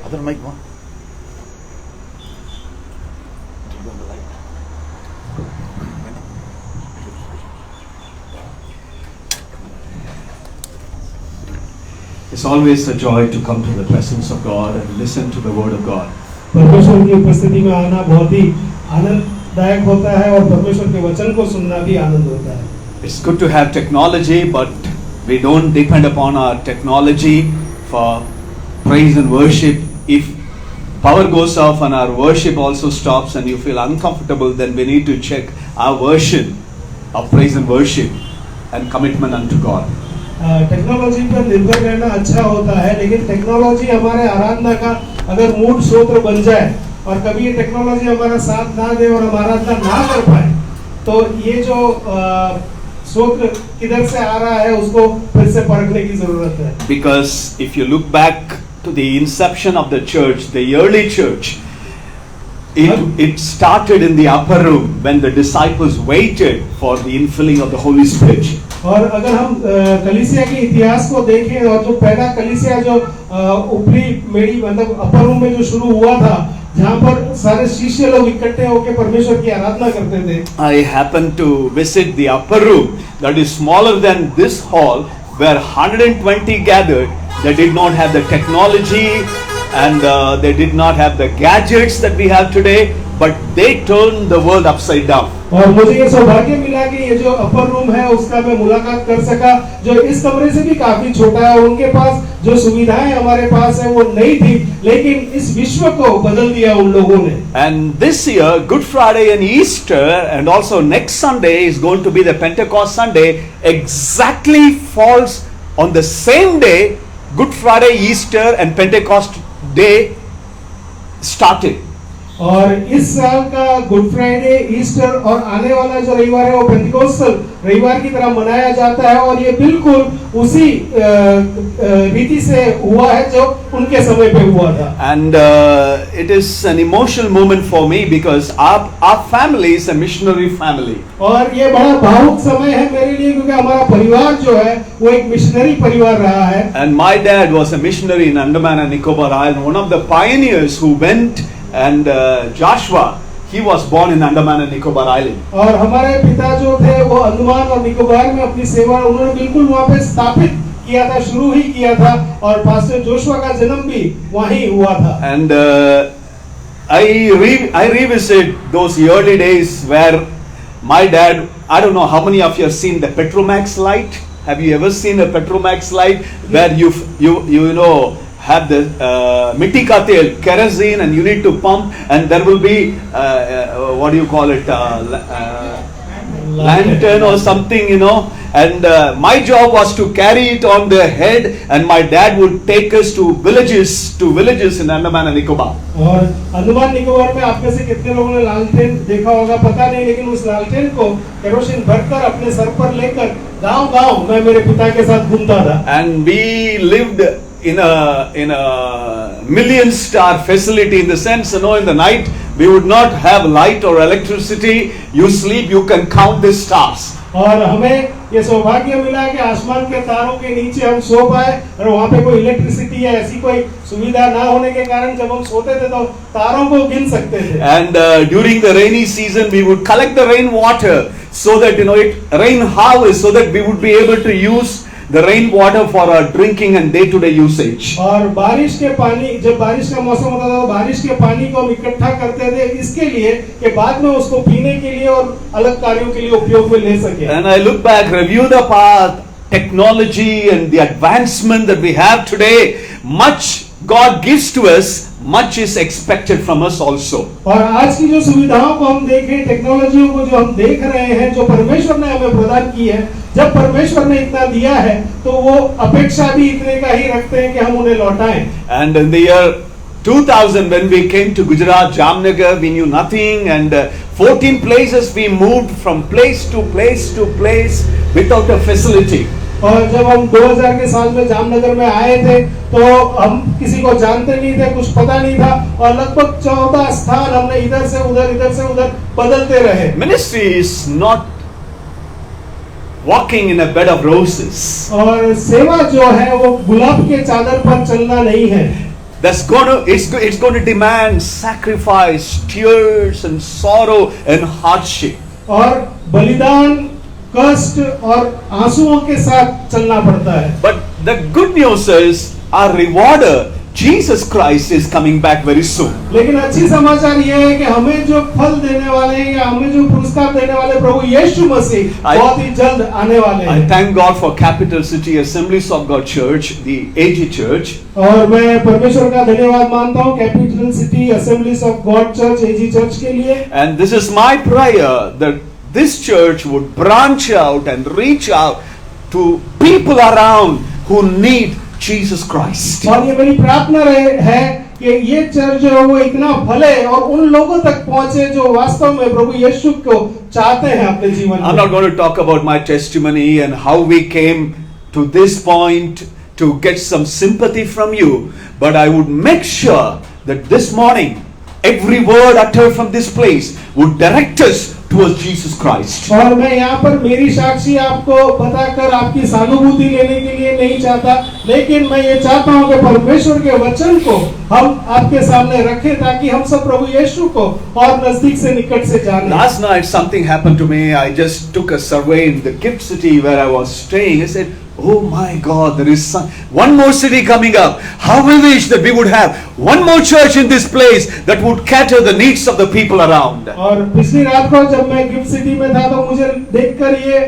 Other mic one. It's always a joy to come to the presence of God and listen to the word of God. परमेश्वर की उपस्थिति में आना बहुत ही आनंददायक होता है और परमेश्वर के वचन को सुनना भी आनंद होता है. It's good to have technology, but we don't depend upon our technology for praise and worship. If power goes off and our worship also stops and you feel uncomfortable, then we need to check our version of praise and worship and commitment unto God. Technology पर निर्भर रहना अच्छा होता है, लेकिन technology हमारे आराधना का अगर मूल स्रोत बन जाए और कभी ये टेक्नोलॉजी हमारा साथ ना दे और हम आराधना ना कर पाए, तो ये जो स्रोत किधर से आ रहा है उसको फिर से परखने की जरूरत है. Because if you look back to the inception of the church, the early church, it started in the upper room when the disciples waited for the infilling of the Holy Spirit. और अगर हम कलीसिया के इतिहास को देखें और जो पहला कलीसिया जो ऊपरी मेरी मतलब अपर रूम में जो शुरू हुआ था, जहाँ पर सारे शिष्य लोग इकट्ठे होकर परमेश्वर की आराधना करते थे. I happened to visit the upper room that is smaller than this hall, where 120 gathered. They did not have the technology and they did not have the gadgets that we have today, but they turned the world upside down. और मुझे ये सौभाग्य मिला कि ये जो अपर room है उसका मैं मुलाकात कर सका, जो इस कमरे से भी काफी छोटा है. और उनके पास जो सुविधाएं हमारे पास है वो नहीं थी, लेकिन इस विश्व को बदल दिया उन लोगों ने. And this year, Good Friday and Easter, and also next Sunday is going to be the Pentecost Sunday, exactly falls on the same day Good Friday, Easter and Pentecost Day started. और इस साल का good Friday, Easter और आने वाला जो रविवार है वो पेंटिकोस्टल रविवार की तरह मनाया जाता है. और ये बिल्कुल उसी रीति से हुआ है जो उनके समय पे हुआ था. And it is an emotional moment for me because our family is a missionary family. और ये बड़ा भावुक समय है मेरे लिए, क्योंकि हमारा परिवार जो है वो एक मिशनरी परिवार रहा है. And my dad was a missionary in Andaman and Nicobar Island, one of the pioneers who went. And Joshua, he was born in Andaman and Nicobar Island. और हमारे पिता जो थे वो अंडमान और निकोबार में अपनी सेवा उन्होंने बिल्कुल वहाँ पे स्थापित किया था, शुरू ही किया था. और पास्टर जोशुआ का जन्म भी वहीं हुआ था. And I revisit those early days where my dad, I don't know how many of you have seen the Petromax light. Have you ever seen a Petromax light where you know have the mitti ka tel, kerosene, and you need to pump, and there will be what do you call it, lantern or something, you know. And my job was to carry it on the head, and my dad would take us to villages in Andaman and Nicobar. और अंडमान निकोबार में आप में से कितने लोगों ने लालटेन देखा होगा पता नहीं, लेकिन उस लालटेन को केरोसिन भरकर अपने सर पर लेकर गांव-गांव मैं मेरे पिता के साथ घूमता था. And we lived in a million star facility, in the sense, you know, in the night we would not have light or electricity. You sleep, you can count the stars. और हमें ये सौभाग्य मिला कि आसमान के तारों के नीचे हम सो पाए, और वहाँ पे कोई इलेक्ट्रिसिटी या ऐसी कोई सुविधा ना होने के कारण जब हम सोते थे तो तारों को गिन सकते थे. And during the rainy season we would collect the rain water so that, you know, it rain harvest, so that we would be able to use the rain water for our drinking and day-to-day usage. और बारिश के पानी, जब बारिश का मौसम होता था तो बारिश के पानी को हम इकट्ठा करते थे इसके लिए कि बाद में उसको पीने के लिए और अलग कार्यों के लिए उपयोग में ले सके. And I look back, review the path, technology and the advancement that we have today. Much God gives to us, much is expected from us also. और आज की जो सुविधाओं को हम देखें, टेक्नोलॉजियों को जो हम देख रहे हैं, जो परमेश्वर ने हमें प्रदान की है, जब परमेश्वर ने इतना दिया है तो वो अपेक्षा भी इतने का ही रखते हैं कि हम उन्हें लौटाएं. And in the year 2000, when we came to Gujarat, Jamnagar, we knew nothing, and 14 places we moved from place to place without a facility. और जब हम 2000 के साल में जामनगर में आए थे तो हम किसी को जानते नहीं थे, कुछ पता नहीं था, और लगभग 14 स्थान हमने इधर से उधर बदलते रहे. Ministry is not walking in a bed of roses. और सेवा जो है वो गुलाब के चादर पर चलना नहीं है. it's going to demand sacrifice, tears and sorrow and hardship. और बलिदान, कष्ट और आंसुओं के साथ चलना पड़ता है। But the good news is our rewarder Jesus Christ is coming back very soon. लेकिन अच्छी समाचार ये है कि हमें जो फल देने वाले हैं या हमें जो पुरस्कार देने वाले प्रभु यीशु मसीह बहुत ही जल्द आने वाले I हैं। thank God for Capital City Assemblies of God Church, the AG Church. और मैं परमेश्वर का धन्यवाद मानता हूँ capital city assemblies of God church, AG church के लिए। And this is my prayer that this church would branch out and reach out to people around who need Jesus Christ. और ये मेरी प्रार्थना है कि ये चर्च जो है वो इतना फले और उन लोगों तक पहुंचे जो वास्तव में प्रभु यीशु को चाहते हैं अपने जीवन में। I'm not going to talk about my testimony and how we came to this point to get some sympathy from you, but I would make sure that this morning every word uttered from this place would direct us towards Jesus Christ. और मैं यहाँ पर मेरी साक्षी आपको बताकर आपकी सहानुभूति लेने के लिए नहीं चाहता, लेकिन मैं ये चाहता हूँ कि परमेश्वर के वचन को हम आपके सामने रखें ताकि हम सब प्रभु यीशु को और नजदीक से निकट से जानें। Last night something happened to me. I just took a survey in the Gift City where I was staying. I said, oh my God, there is one more city coming up. How we wish that we would have one more church in this place that would cater the needs of the people around. और पिछली रात को जब मैं gift city में था तो मुझे देखकर ये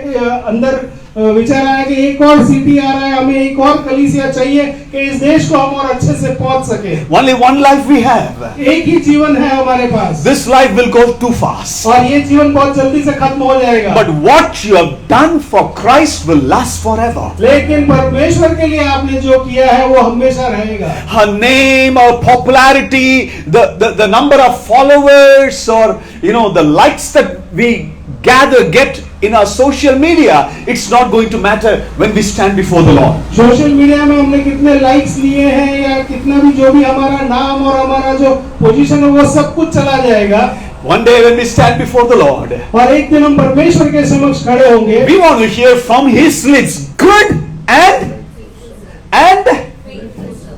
अंदर विचार आया कि एक और सिटी आ रहा है, हमें एक और कलीसिया चाहिए कि इस देश को हम और अच्छे से पहुंच सके। Only one life we have. एक ही जीवन है हमारे पास। This life will go too fast. और ये जीवन बहुत जल्दी से खत्म हो जाएगा। But what you have done for Christ will last forever. लेकिन परमेश्वर के लिए आपने जो किया है वो हमेशा रहेगा। Her name, our popularity, the number of followers, or the likes that we get in our social media, it's not going to matter when we stand before the Lord. Social media में हमने कितने likes लिए हैं या कितना भी जो भी हमारा नाम और हमारा जो पोजीशन है वो सब कुछ चला जाएगा। One day when we stand before the Lord, और एक दिन हम परमेश्वर के समक्ष खड़े होंगे। we want to hear from His lips, good and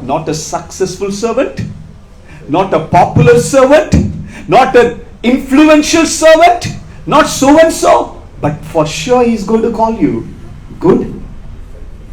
not a successful servant, not a popular servant, not an influential servant, not so and so. But for sure He is going to call you good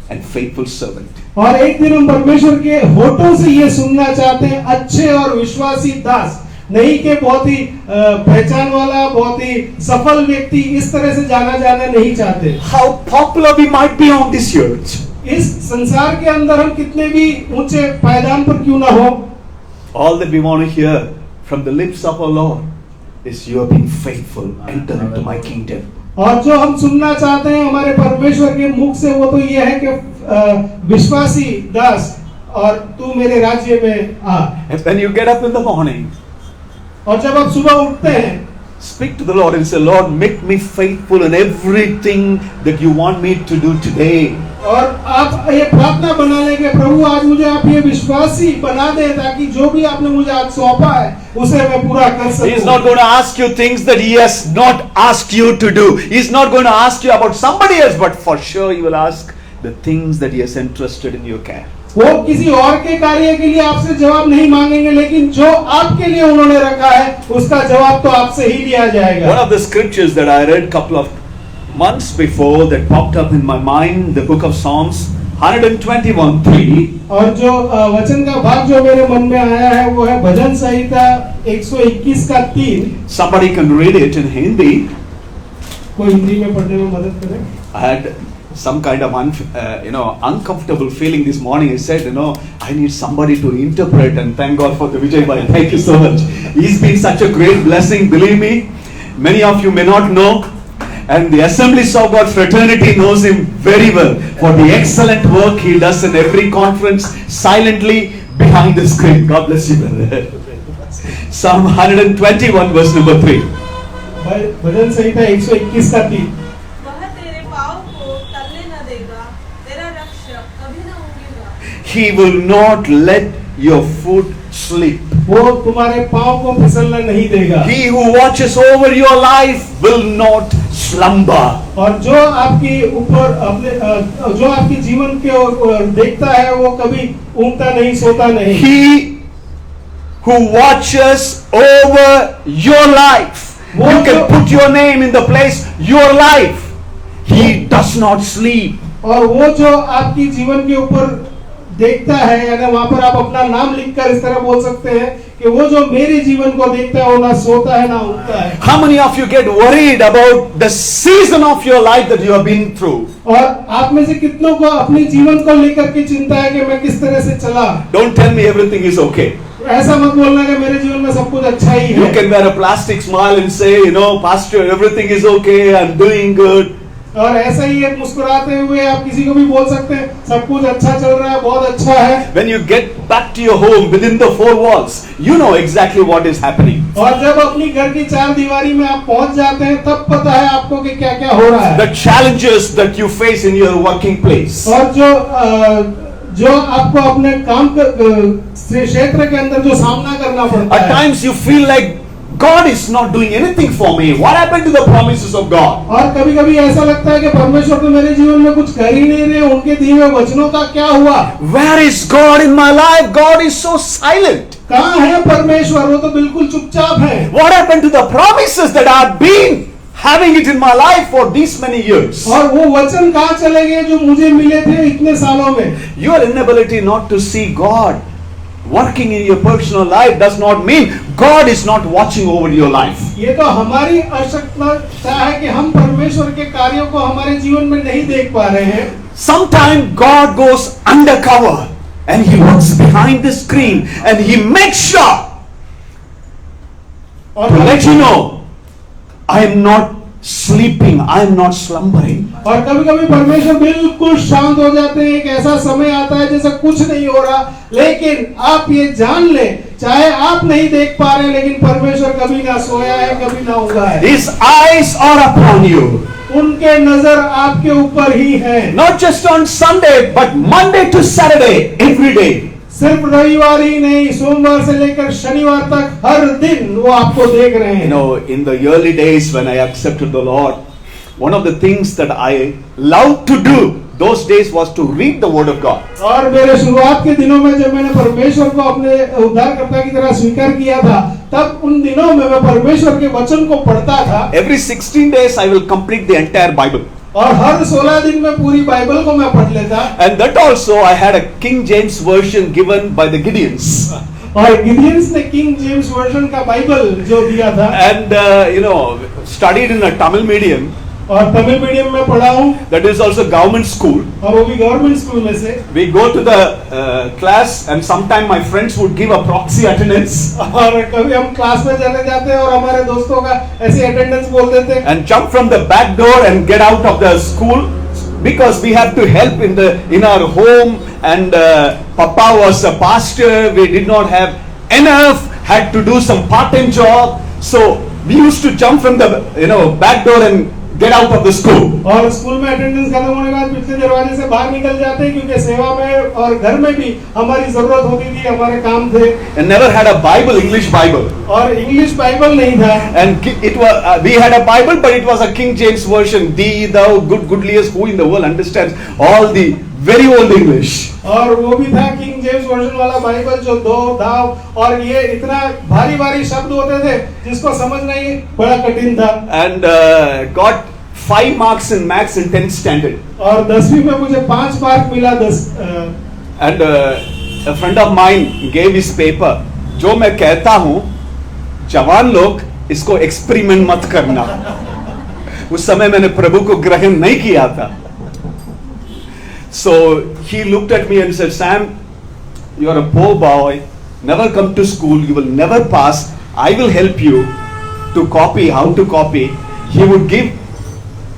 and faithful servant. और एक दिन हम परमेश्वर के होठों से ये सुनना चाहते हैं, अच्छे और विश्वासी दास, नहीं कि बहुत ही पहचान वाला, बहुत ही सफल व्यक्ति, इस तरह से जाना नहीं चाहते। How popular we might be on this earth, इस संसार के अंदर हम कितने भी ऊंचे पायदान पर क्यों ना हो, all that we want to hear from the lips of our Lord is you have been faithful, enter into my kingdom. और जो हम सुनना चाहते हैं हमारे परमेश्वर के मुख से वो तो ये है कि विश्वासी दास और तू मेरे राज्य में आ। And when you get up in the morning, और जब आप सुबह उठते हैं, speak to the Lord and say, Lord, make me faithful in everything that you want me to do today. और आप ये प्रार्थना बना लें कि प्रभु आज मुझे आप ये विश्वासी बना दें ताकि जो भी आपने मुझे आज सौंपा है उसे मैं पूरा कर सकूं। He is not going to ask you things that He has not asked you to do. He is not going to ask you about somebody else, but for sure He will ask the things that He has entrusted in your care. वो किसी और के कार्य के लिए आपसे जवाब नहीं मांगेंगे, लेकिन जो आपके लिए उन्होंने रखा है उसका जवाब तो आपसे ही लिया जाएगा। One of the scriptures that I read couple of months before that popped up in my mind, the book of Psalms 121:3. और जो वचन का भाग जो मेरे मन में आया है वो है भजन संहिता 121 का 3। Somebody can read it in Hindi. कोई हिंदी में पढ़ने में मदद करे। I had some kind of uncomfortable feeling this morning. I said, I need somebody to interpret, and thank God for the Vijay Bhai. Thank you so much. He's been such a great blessing. Believe me, many of you may not know, and the Assemblies of God fraternity knows him very well for the excellent work he does in every conference silently behind the screen. God bless you, brother. Psalm 121 verse number 3. भजन संहिता 121 का 3। He will not let your foot slip. वो तुम्हारे पाँव को फिसलना नहीं देगा। He who watches over your life will not slumber. और जो आपकी ऊपर अपने जो आपके जीवन के ओर देखता है वो कभी ऊँगता नहीं, सोता नहीं। He who watches over your life. You can put your name in the place, your life. He does not sleep. और वो जो आपकी जीवन के ऊपर देखता है, यानी वहां पर आप अपना नाम लिखकर इस तरह बोल सकते हैं कि वो जो मेरे जीवन को देखता है वो ना सोता है ना उठता है। How many of you get worried about the season of your life that you have been through? और आप में से कितनों को अपने जीवन को लेकर के चिंता है कि मैं किस तरह से चला। Don't tell me everything is okay. ऐसा मत बोलना कि मेरे जीवन में सब कुछ अच्छा ही You है। can wear a plastic smile and say, Pastor, everything is okay, I'm doing good. और ऐसा ही एक मुस्कुराते हुए आप किसी को भी बोल सकते हैं सब कुछ अच्छा चल रहा है, बहुत अच्छा है। When you get back to your home within the four walls, you know exactly what is happening. और जब अपनी घर की चार दीवारी में आप पहुंच जाते हैं तब पता है आपको कि क्या क्या हो रहा है। The challenges that you face in your working place. और जो आपको अपने काम क्षेत्र के अंदर जो सामना करना पड़ता At है। times you feel like God is not doing anything for me. What happened to the promises of God? और कभी कभी ऐसा लगता है कि परमेश्वर तो मेरे जीवन में कुछ कर ही नहीं रहे, उनके दिए हुए वचनों का क्या हुआ? Where is God in my life? God is so silent. कहाँ है परमेश्वर? वो तो बिल्कुल चुपचाप है। What happened to the promises that I've been having it in my life for these many years? और वो वचन कहाँ चले गए जो मुझे मिले थे इतने सालों में? Your inability not to see God working in your personal life does not mean God is not watching over your life. ये तो हमारी आवश्यकता है कि हम परमेश्वर के कार्यों को हमारे जीवन में नहीं देख पा रहे हैं। Sometimes God goes undercover and He works behind the screen and He makes sure to let you know I am not sleeping, I am not slumbering. और कभी कभी परमेश्वर बिल्कुल शांत हो जाते हैं, एक ऐसा समय आता है जैसे कुछ नहीं हो रहा, लेकिन आप ये जान ले चाहे आप नहीं देख पा रहे लेकिन परमेश्वर कभी ना सोया है कभी ना उगा है। His eyes are upon you. उनके नजर आपके ऊपर ही है। Not just on Sunday but Monday to Saturday every day. सिर्फ रविवार ही नहीं, सोमवार से लेकर शनिवार तक हर दिन वो आपको देख रहे हैं। In the early days when I accepted the Lord, one of the things that I loved to do those days was to read the Word of God. और मेरे शुरुआत के दिनों में जब मैंने परमेश्वर को अपने उद्धारकर्ता की तरह स्वीकार किया था, तब उन दिनों में मैं परमेश्वर के वचन को पढ़ता था। Every 16 days I will complete the entire Bible. और हर 16 दिन में पूरी बाइबल को मैं पढ़ लेता। And that also I had a King James version given by the Gideons. और गिडियंस ने किंग जेम्स वर्जन का बाइबल जो दिया था। And studied in a Tamil medium. और तमिल मीडियम में पढ़ा हूँ। That is also government school. और वो भी गवर्नमेंट स्कूल में से। We go to the class and sometime my friends would give a proxy attendance. और कभी हम क्लास में चले जाते हैं और हमारे दोस्तों का ऐसे अटेंडेंस बोल देते हैं। And jump from the back door and get out of the school because we have to help in our home and Papa was a pastor. We did not have enough. Had to do some part-time job. So we used to jump from the back door and get out of the school. और school में attendance खत्म होने के बाद पिछले दरवाजे से बाहर निकल जाते हैं क्योंकि सेवा में और घर में भी हमारी जरूरत होती थी, हमारे काम थे। And never had a Bible, English Bible. और इंग्लिश बाइबल नहीं था। And it was we had a Bible, but it was a King James version. Thee, thou, goodliest, who in the world understands all the very old English. और वो भी था king James version वाला Bible जो दो दाव और ये इतना भारी भारी शब्द होते थे जिसको समझना ही बड़ा कठिन था। And got 5 marks in maths in 10th standard. और 10वीं में मुझे 5 मार्क मिला 10। And a friend of mine gave his paper. जो मैं कहता हूँ जवान लोग इसको एक्सपेरिमेंट मत करना। उस समय मैंने प्रभु को ग्रहण नहीं किया था। So he looked at me and said, Sam, you are a poor boy, never come to school, you will never pass. I will help you to copy, how to copy. He would give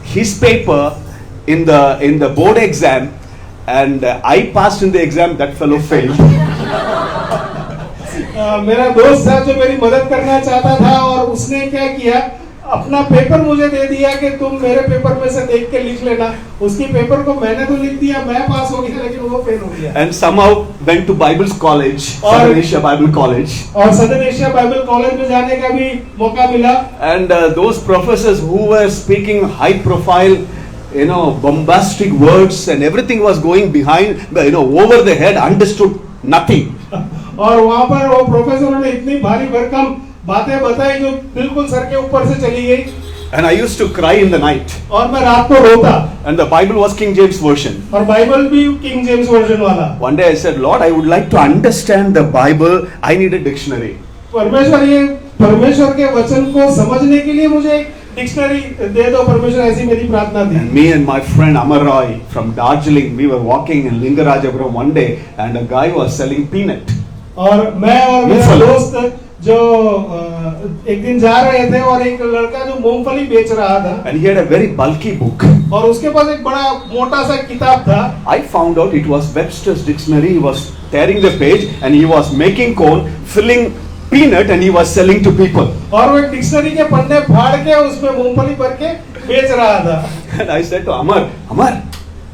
his paper in the board exam and I passed in the exam, that fellow failed. मेरा दोस्त था जो मेरी मदद करना चाहता था और उसने क्या किया, अपना पेपर मुझे दे दिया कि तुम मेरे पेपर में से देख के लिख लेना। उसकी पेपर को मैंने तो लिख दिया, मैं पास हो गया लेकिन वो फेल हो गया। And somehow went to Bible College, Southern Asia Bible College. और सदर्न एशिया बाइबल कॉलेज में जाने का भी मौका मिला। And those professors who were speaking high profile, bombastic words and everything was going behind, over the head, understood nothing. और वहाँ पर वो प्रोफेसर ने इतनी भारी भरकम बातें बताई जो बिल्कुल सर के ऊपर से चली गई। And I used to cry in the night. और मैं रात को रोता। And the Bible was King James Version. और बाइबल भी किंग जेम्स वर्जन वाला। One day I said, Lord, I would like to understand the Bible. I need a dictionary. परमेश्वर के वचन को समझने के लिए मुझे एक डिक्शनरी दे दो परमेश्वर, ऐसी मेरी प्रार्थना थी। And me and my friend Amar Roy from Darjeeling, we were walking in Lingarajapuram one day, and a guy was selling peanut. और मैं और मेरा दोस्त जो एक दिन जा रहे थे और एक लड़का जो मूंगफली बेच रहा था, And he had a very bulky book. और उसके पास एक बड़ा मोटा सा किताब था। I found out it was Webster's dictionary. He was tearing the page and he was making cone, filling peanut, and he was selling to people. और वो एक डिक्शनरी के पन्ने फाड़ के उसमें मूंगफली भर के बेच रहा था। And I said to Amar,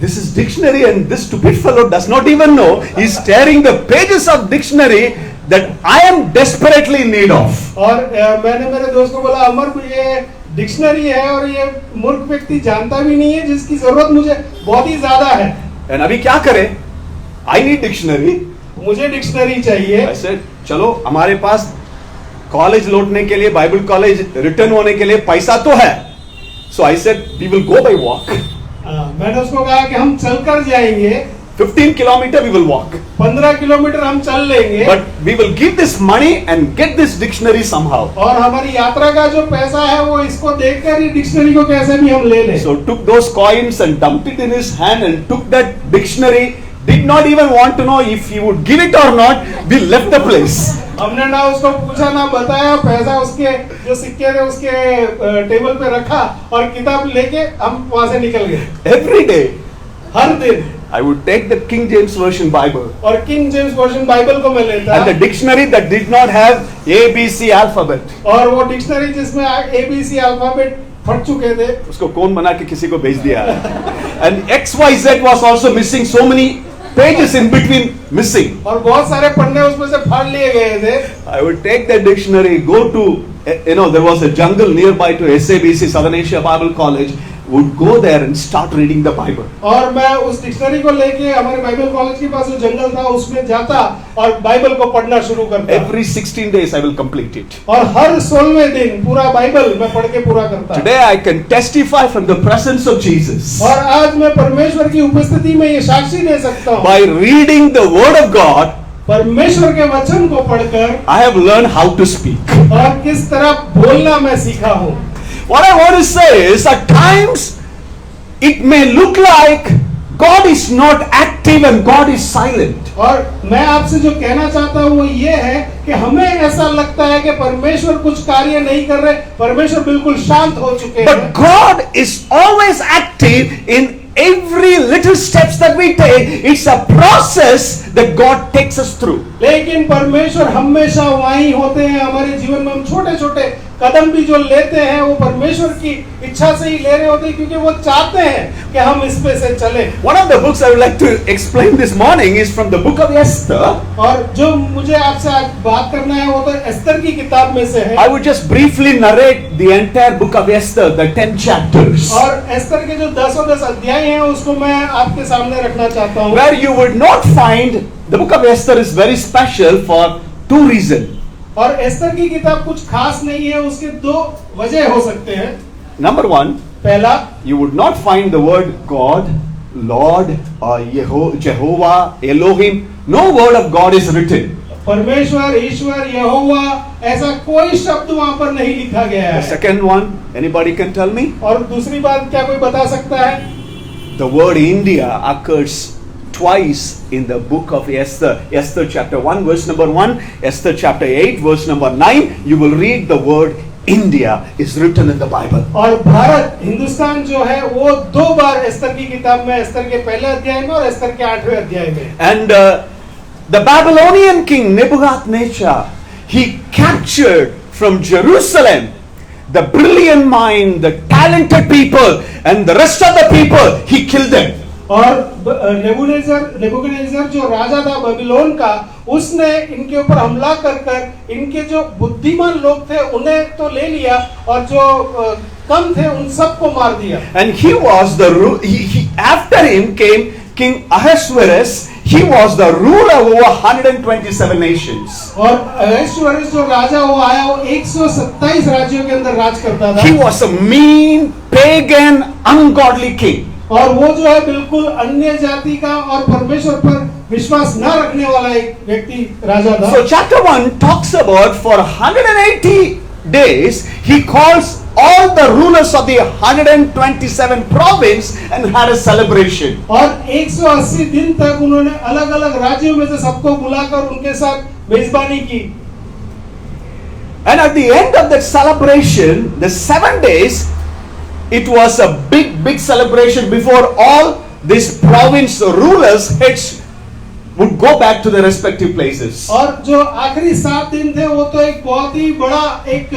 this is dictionary, and this stupid fellow does not even know. He's tearing the pages of dictionary that I am desperately in need of. और मैंने मेरे दोस्त को बोला, अमर ये डिक्शनरी है और ये मूर्ख व्यक्ति जानता भी नहीं है जिसकी जरूरत मुझे बहुत ही ज्यादा है। And अभी क्या करें? I need dictionary. मुझे डिक्शनरी चाहिए। I said, चलो हमारे पास कॉलेज लौटने के लिए, बाइबल कॉलेज रिटर्न होने के लिए पैसा तो है। So I said, we will go by walk. मैंने उसको कहा कि हम चलकर जाएंगे। 15 kilometer we will walk. 15 kilometre हम चल लेंगे। But we will give this money and get this dictionary somehow. और हमारी यात्रा का जो पैसा है वो इसको देखकर ही डिक्शनरी को कैसे भी हम ले लें। So took those coins and dumped it in his hand and took that dictionary. Did not even want to know if he would give it or not. We left the place. हमने ना उसको पूछा ना बताया, पैसा उसके जो सिक्के थे उसके टेबल पे रखा और किताब लेके हम वहां से निकल गए। Every day हर दिन I would take the King James Version Bible और किंग जेम्स वर्जन बाइबल को मैं लेता and the dictionary that did not have ABC alphabet. और वो डिक्शनरी जिसमें ABC अल्फाबेट फट चुके थे उसको कौन बना के किसी को भेज दिया। And XYZ was also missing, so many pages in between missing. और बहुत सारे पन्ने उसमें से फाड़ लिए गए थे। I would take that dictionary, go to, there was a jungle nearby to SABC, Southern Asia Bible College, would go there and start reading the Bible. और मैं उस डिक्शनरी को लेके हमारे बाइबल कॉलेज के पास जो जंगल था उसमें जाता और बाइबल को पढ़ना शुरू करता। Every 16 days I will complete it. और हर 16वें दिन पूरा बाइबल मैं पढ़ के पूरा करता। Today I can testify from the presence of Jesus. और आज मैं परमेश्वर की उपस्थिति में ये साक्षी दे सकता हूँ। By reading the Word of God, परमेश्वर के वचन को पढ़कर I have learned how to speak. और किस तरह बोलना मैं सीखा हूँ। What I want to say is, at times it may look like God is not active and God is silent. और मैं आपसे जो कहना चाहता हूँ वो ये है कि हमें ऐसा लगता है कि परमेश्वर कुछ कार्य नहीं कर रहे, परमेश्वर बिल्कुल शांत हो चुके हैं। But God is always active in every little steps that we take. It's a process that God takes us through. लेकिन परमेश्वर हमेशा वहीं होते हैं हमारे जीवन में। हम छोटे छोटे कदम भी जो लेते हैं वो परमेश्वर की इच्छा से ही ले रहे होते हैं क्योंकि वो चाहते हैं कि हम इस पे से चलें। One of the books I would like to explain this morning is from the book of Esther. और जो मुझे आपसे आज बात करना है वो तो एस्तर की किताब में से है। I would just briefly narrate the entire book of Esther, the 10 chapters. और एस्तर के जो 10 अध्याय हैं उसको मैं आपके सामने रखना चाहता हूँ। Where you would not find, the book of Esther is very special for two reasons. और एस्तर की किताब कुछ खास नहीं है, उसके दो वजह हो सकते हैं। Number one, पहला, you would not find the word God, Lord, or Jehovah, Elohim. No word of God is written. परमेश्वर, ईश्वर, यहोवा ऐसा कोई शब्द वहां पर नहीं लिखा गया The है। second one, anybody can tell me? और दूसरी बात क्या कोई बता सकता है? The word India occurs twice in the book of Esther. Esther chapter 1 verse number 1, Esther chapter 8 verse number 9. You will read the word India is written in the Bible. और भारत, हिंदुस्तान जो है वो 2 बार एस्तर की किताब में, एस्तर के पहले अध्याय में और एस्तर के 8वें अध्याय में। And the Babylonian king Nebuchadnezzar, he captured from Jerusalem the brilliant mind, the talented people, and the rest of the people, he killed them. और नेबूकदनेस्सर जो राजा था बेबीलोन का, उसने इनके ऊपर हमला कर इनके जो बुद्धिमान लोग थे उन्हें तो ले लिया और जो कम थे उन सबको मार दिया। And he was after him came King Ahasuerus. He was the ruler over 127 nations. और अहश्वेरोश जो राजा वो आया, वो 127 राज्यों के अंदर राज करता था। He was a mean, pagan, ungodly king. और वो जो है बिल्कुल अन्य जाति का और परमेश्वर पर विश्वास न रखने वाला एक व्यक्ति राजा था। So chapter 1 talks about for 180 days he calls all the rulers of the 127 province and had a celebration. और 180 दिन तक उन्होंने अलग-अलग राज्यों में से सबको बुलाकर उनके साथ मेजबानी की। And at the end of that celebration, the 7 days, it was a big celebration before all these province rulers heads would go back to their respective places. और जो आखिरी 7 दिन थे वो तो एक बहुत ही बड़ा एक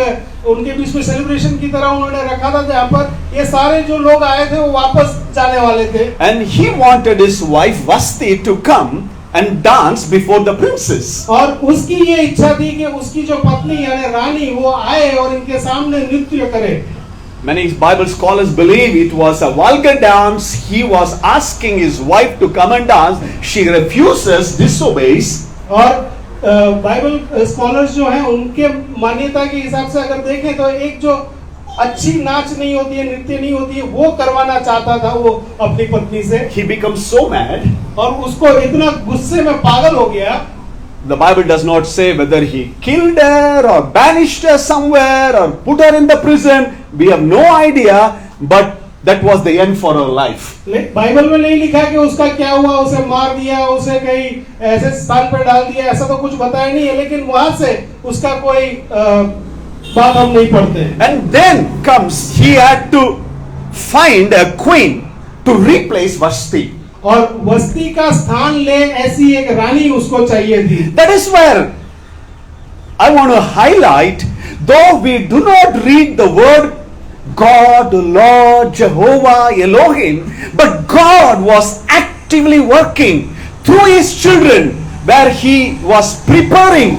उनके बीच में सेलिब्रेशन की तरह उन्होंने रखा था, जहाँ पर ये सारे जो लोग आए थे वो वापस जाने वाले थे। And he wanted his wife Vasti to come and dance before the princes. और उसकी ये इच्छा थी कि उसकी जो पत्नी यानी रानी वो आए और इनके सामने नृत्य करे। Many Bible scholars believe it was a vulgar dance. He was asking his wife to come and dance. She refuses, disobeys. और बाइबल स्कॉलर्स जो हैं उनके मान्यता के हिसाब से अगर देखें तो एक जो अच्छी नाच नहीं होती है, नृत्य नहीं होती है, वो करवाना चाहता था वो अपनी पत्नी से। He becomes so mad. और उसको इतना गुस्से में पागल हो गया। The Bible does not say whether he killed her or banished her somewhere or put her in the prison. We have no idea, but that was the end for her life. Bible में नहीं लिखा कि उसका क्या हुआ, उसे मार दिया, उसे कहीं ऐसे स्थान पर डाल दिया, ऐसा तो कुछ बताया नहीं है, लेकिन वहां से उसका कोई बात हम नहीं पढ़ते। And then comes he had to find a queen to replace Vashti. और वस्ती का स्थान ले ऐसी एक रानी उसको चाहिए थी। That is where I want to highlight, though we do not read the word God, Lord, Jehovah, Elohim, but God was actively working through his children, where he was preparing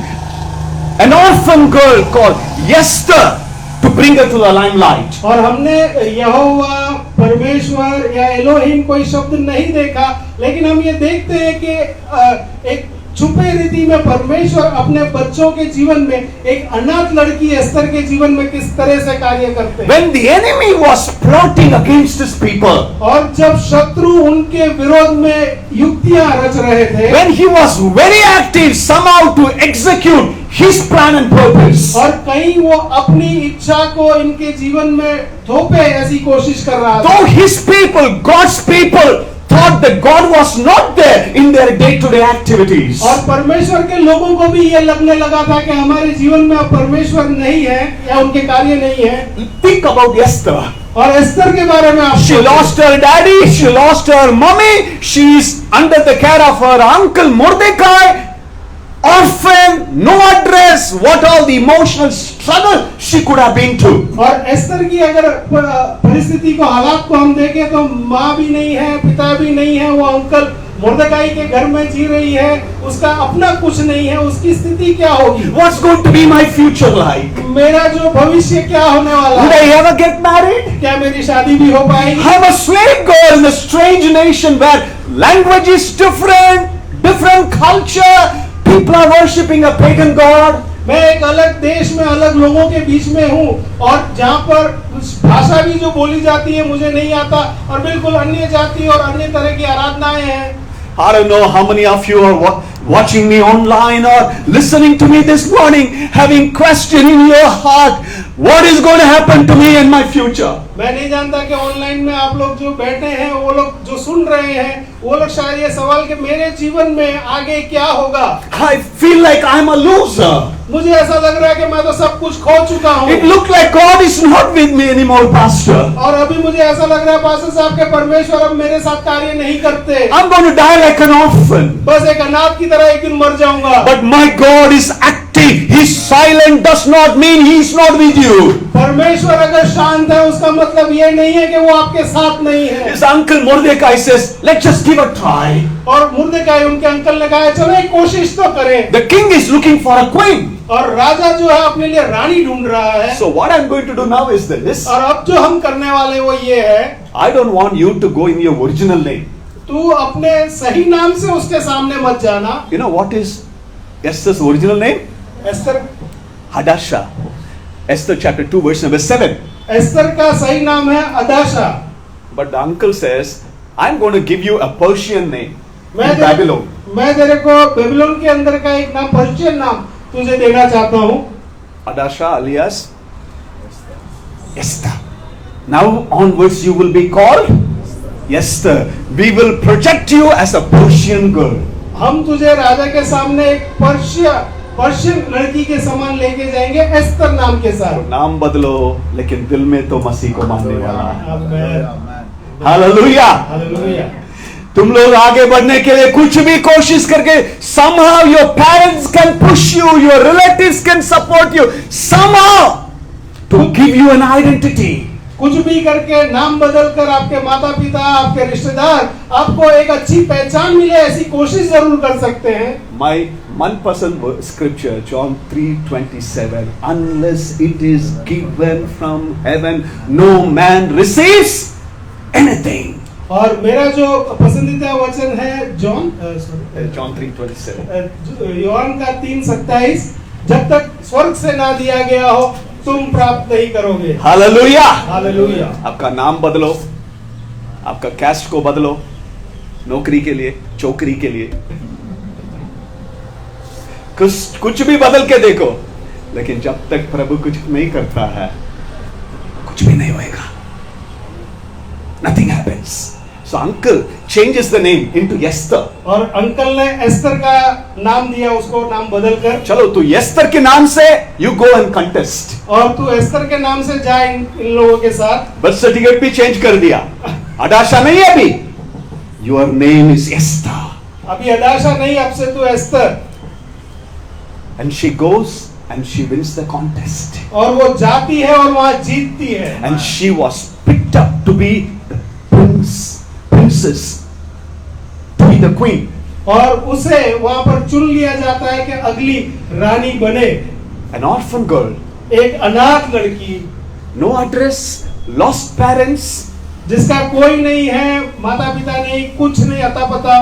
an orphan girl called Esther to bring her to the limelight. और हमने यहोवा, परमेश्वर या Elohim कोई शब्द नहीं देखा, लेकिन हम ये देखते हैं कि एक छुपे रीति में परमेश्वर अपने बच्चों के जीवन में एक अनाथ लड़की एस्तर के जीवन में किस तरह से कार्य करते हैं। When the enemy was plotting against his people, और जब शत्रु उनके विरोध में युक्तियां रच रहे थे, when he was very active somehow to execute his plan and purpose, और कहीं वो अपनी इच्छा को इनके जीवन में थोपे ऐसी कोशिश कर रहा था। though his people, God's people, thought that God was not there in their day-to-day activities. और परमेश्वर के लोगों को भी ये लगने लगा था कि हमारे जीवन में अब परमेश्वर नहीं है या उनके कार्य नहीं है। Think about Esther. और एस्तर के बारे में आप She lost her daddy, she lost her mommy, she is under the care of her uncle Mordecai, orphan, no address, what all the emotional struggle she could have been to. और एस्तर की अगर परिस्थिति को, हालात को हम देखें तो माँ भी नहीं है, पिता भी नहीं है, वो अंकल मुर्दकाई के घर में जी रही है, उसका अपना कुछ नहीं है, उसकी स्थिति क्या होगी? What's going to be my future like? मेरा जो भविष्य क्या होने वाला Would है? I ever get married? क्या मेरी शादी भी हो पाएगी? I'm a slave girl in a strange nation where language is different, different culture, people are worshipping a pagan god. मैं एक अलग देश में अलग लोगों के बीच में हूँ और जहाँ पर भाषा भी जो बोली जाती है मुझे नहीं आता और बिल्कुल अन्य जाति और अन्य तरह की आराधनाएं हैं। I don't know how many of you are watching me online or listening to me this morning, having question in your heart, what is going to happen to me in my future? मैं नहीं जानता कि online में आप लोग जो बैठे हैं, वो लोग जो सुन रहे हैं, वो लोग शायद ये सवाल कि मेरे जीवन में आगे क्या होगा। I feel like I'm a loser. मुझे ऐसा लग रहा है कि मैं तो सब कुछ खो चुका हूँ। It looked like God is not with me anymore, Pastor. और अभी मुझे ऐसा लग रहा है पास्टर साहब के परमेश्वर अब मेरे साथ कार्य नहीं करते। I'm going to die like an orphan. बस एक अनाथ की तरह एक दिन मर जाऊंगा। But my God is active. He's silent does not mean He's not with you. परमेश्वर अगर शांत है उसका मतलब ये नहीं है कि वो आपके साथ नहीं है। His uncle Mordecai says, let's just give a try. और मुर्दकाई उनके अंकल ने कहा चलो एक कोशिश तो करें। The king is looking for a queen. और राजा जो है अपने लिए रानी ढूंढ रहा है। So what I'm going to do now is this. और अब जो हम करने वाले वो ये है, I don't want you to go in your original name. तू अपने सही नाम से उसके सामने मत जाना। You know what is Esther's original name? Esther Hadasha. Esther chapter 2 verse number 7. Esther का सही नाम है अदाशा। But the uncle says, I'm going to give you a Persian name मैं in Babylon. मैं तेरे को बेबीलोन के अंदर का एक नाम, पर्शियन नाम तुझे देना चाहता हूँ। Hadasha alias Esther. Now onwards you will be called Esther. We will project you as a Persian girl. हम तुझे राजा के सामने एक पर्शियन लड़की के समान लेके जाएंगे, एस्तर नाम के साथ। नाम बदलो लेकिन दिल में तो मसीह को मानने वाला। आमीन। हालेलुया। हालेलुया। तुम लोग आगे बढ़ने के लिए कुछ भी कोशिश करके, somehow your parents can push you, your relatives can support you, somehow to give you an identity. कुछ भी करके, नाम बदल कर आपके माता पिता, आपके रिश्तेदार आपको एक अच्छी पहचान मिले, ऐसी कोशिश जरूर कर सकते हैं। My मनपसंद scripture John 3:27, unless it is given from heaven no man receives anything. और मेरा जो पसंदीदा वचन है John 3:27. योहान का 3:27, जब तक स्वर्ग से ना दिया गया हो तुम प्राप्त नहीं करोगे। हालेलुया। हालेलुया। आपका नाम बदलो, आपका कैस्ट को बदलो, नौकरी के लिए, चौकरी के लिए, कुछ भी बदल के देखो, लेकिन जब तक प्रभु कुछ नहीं करता है कुछ भी नहीं होएगा। Nothing happens. So uncle changes the name into Esther. और अंकल ने एस्तर का नाम दिया, उसको नाम बदल कर। चलो तू एस्तर के नाम से you go and contest. और तू एस्तर के नाम से जा इन लोगों के साथ। बर्थ सर्टिफिकेट भी चेंज कर दिया, अदाशा नहीं है अभी, your name is Esther. अभी अदाशा नहीं, अब से तू Esther. And she goes and she wins the contest. और वो जाती है और वहां जीतती है। And she was picked up to be the princess, to be the queen. और उसे वहां पर चुन लिया जाता है कि अगली रानी बने। An orphan girl, एक अनाथ लड़की, no address, lost parents, जिसका कोई नहीं है, माता पिता नहीं, कुछ नहीं अता पता।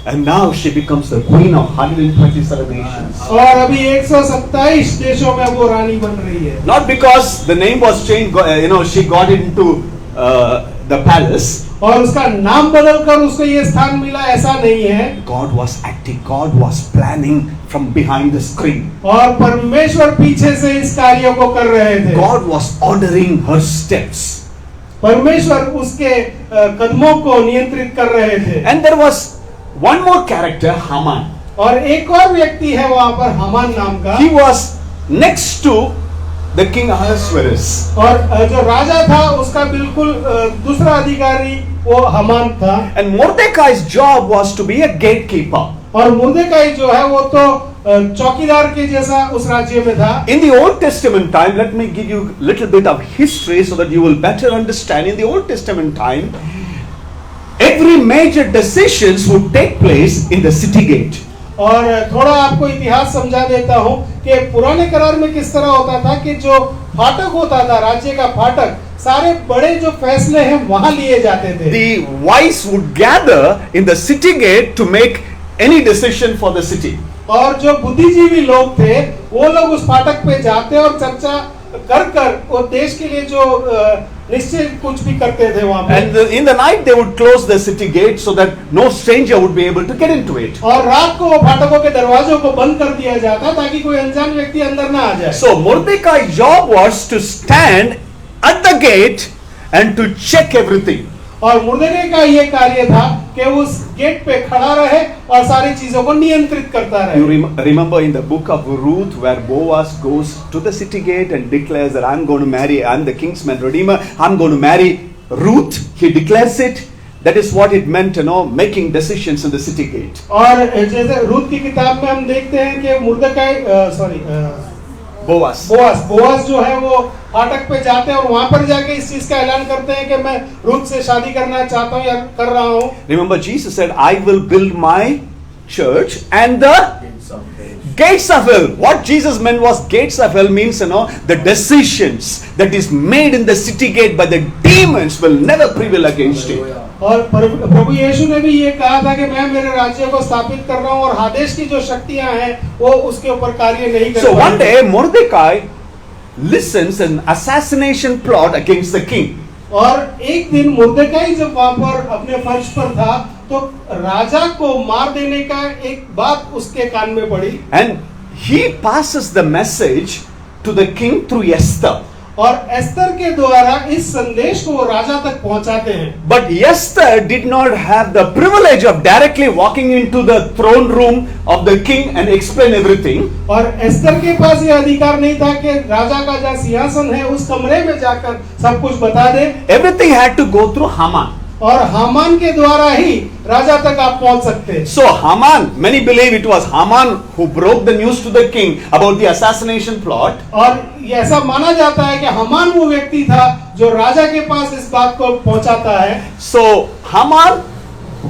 and now she becomes the queen of 127 nations. और अभी 127 देशों में वो रानी बन रही है। Not because the name was changed, she got into the palace. और उसका नाम बदल कर उसको ये स्थान मिला, ऐसा नहीं है। God was acting, God was planning from behind the screen. और परमेश्वर पीछे से इस कार्य को कर रहे थे। God was ordering her steps. परमेश्वर उसके कदमों को नियंत्रित कर रहे थे। And there was one more character, Haman. और एक और व्यक्ति है वहां पर, हमान नाम का। He was next to the king Ahasuerus. और जो राजा था उसका बिल्कुल दूसरा अधिकारी वो हमान था। And Mordecai's job was to be a gatekeeper. और मुर्देकाई जो है वो तो चौकीदार के जैसा उस राज्य में था। In the Old Testament time, let me give you a little bit of history so that you will better understand. In the Old Testament time, every major decisions would take place in the city gate. और थोड़ा आपको इतिहास समझा देता हूँ कि पुराने करार में किस तरह होता था कि जो फाटक होता था, राज्य का फाटक, सारे बड़े जो फैसले हैं वहां लिए जाते थे। The wise would gather in the city gate to make any decision for the city. और जो बुद्धिजीवी लोग थे वो लोग उस फाटक पे जाते और चर्चा कर वो देश के लिए जो निश्चय कुछ भी करते थे वहां पे। And in the night they would close the city gate so that no stranger would be able to get into it. और रात को वो फाटकों के दरवाजों को बंद कर दिया जाता ताकि कोई अनजान व्यक्ति अंदर ना आ जाए। So Mordecai's job was to stand at the gate and to check everything. और मुर्देकाई का ये कार्य था कि उस गेट पे खड़ा रहे और सारी चीजों को नियंत्रित करता रहे। You remember in the book of Ruth where Boaz goes to the city gate and declares that I'm going to marry, I'm the kinsman redeemer, I'm going to marry Ruth. He declares it. That is what it meant, making decisions in the city gate. और जैसे Ruth की किताब में हम देखते हैं कि मुर्देकाई Boaz जो है वो फाटक पे जाते हैं और वहां पर जाके इस चीज का ऐलान करते हैं कि मैं रूथ से शादी करना चाहता हूं या कर रहा हूं। Remember Jesus said, I will build my church and the gates of hell. What Jesus meant was gates of hell means, the decisions that is made in the city gate by the demons will never prevail against it. और प्रभु यीशु ने भी ये कहा था कि मैं मेरे राज्य को स्थापित कर रहा हूँ और हादेश की जो शक्तियां हैं वो उसके ऊपर कार्य नहीं कर So one पाएंगी। day Mordecai listens an assassination plot against the king. और एक दिन मुर्देकाई जब वहां पर अपने फर्श पर था तो राजा को मार देने का एक बात उसके कान में पड़ी And he passes the message to the king through Esther. और एस्तर के द्वारा इस संदेश को वो राजा तक पहुंचाते हैं। But Esther did not have the privilege of directly walking into the throne room of the king and explain everything. और एस्तर के पास ये अधिकार नहीं था कि राजा का जहाँ सिंहासन है उस कमरे में जाकर सब कुछ बता दे। Everything had to go through Haman. और हामान के द्वारा ही राजा तक आप पहुंच सकते हैं। So Haman, many believe it was Haman who broke the news to the king about the assassination plot. और ये ऐसा माना जाता है कि हामान वो व्यक्ति था जो राजा के पास इस बात को पहुंचाता है। So Haman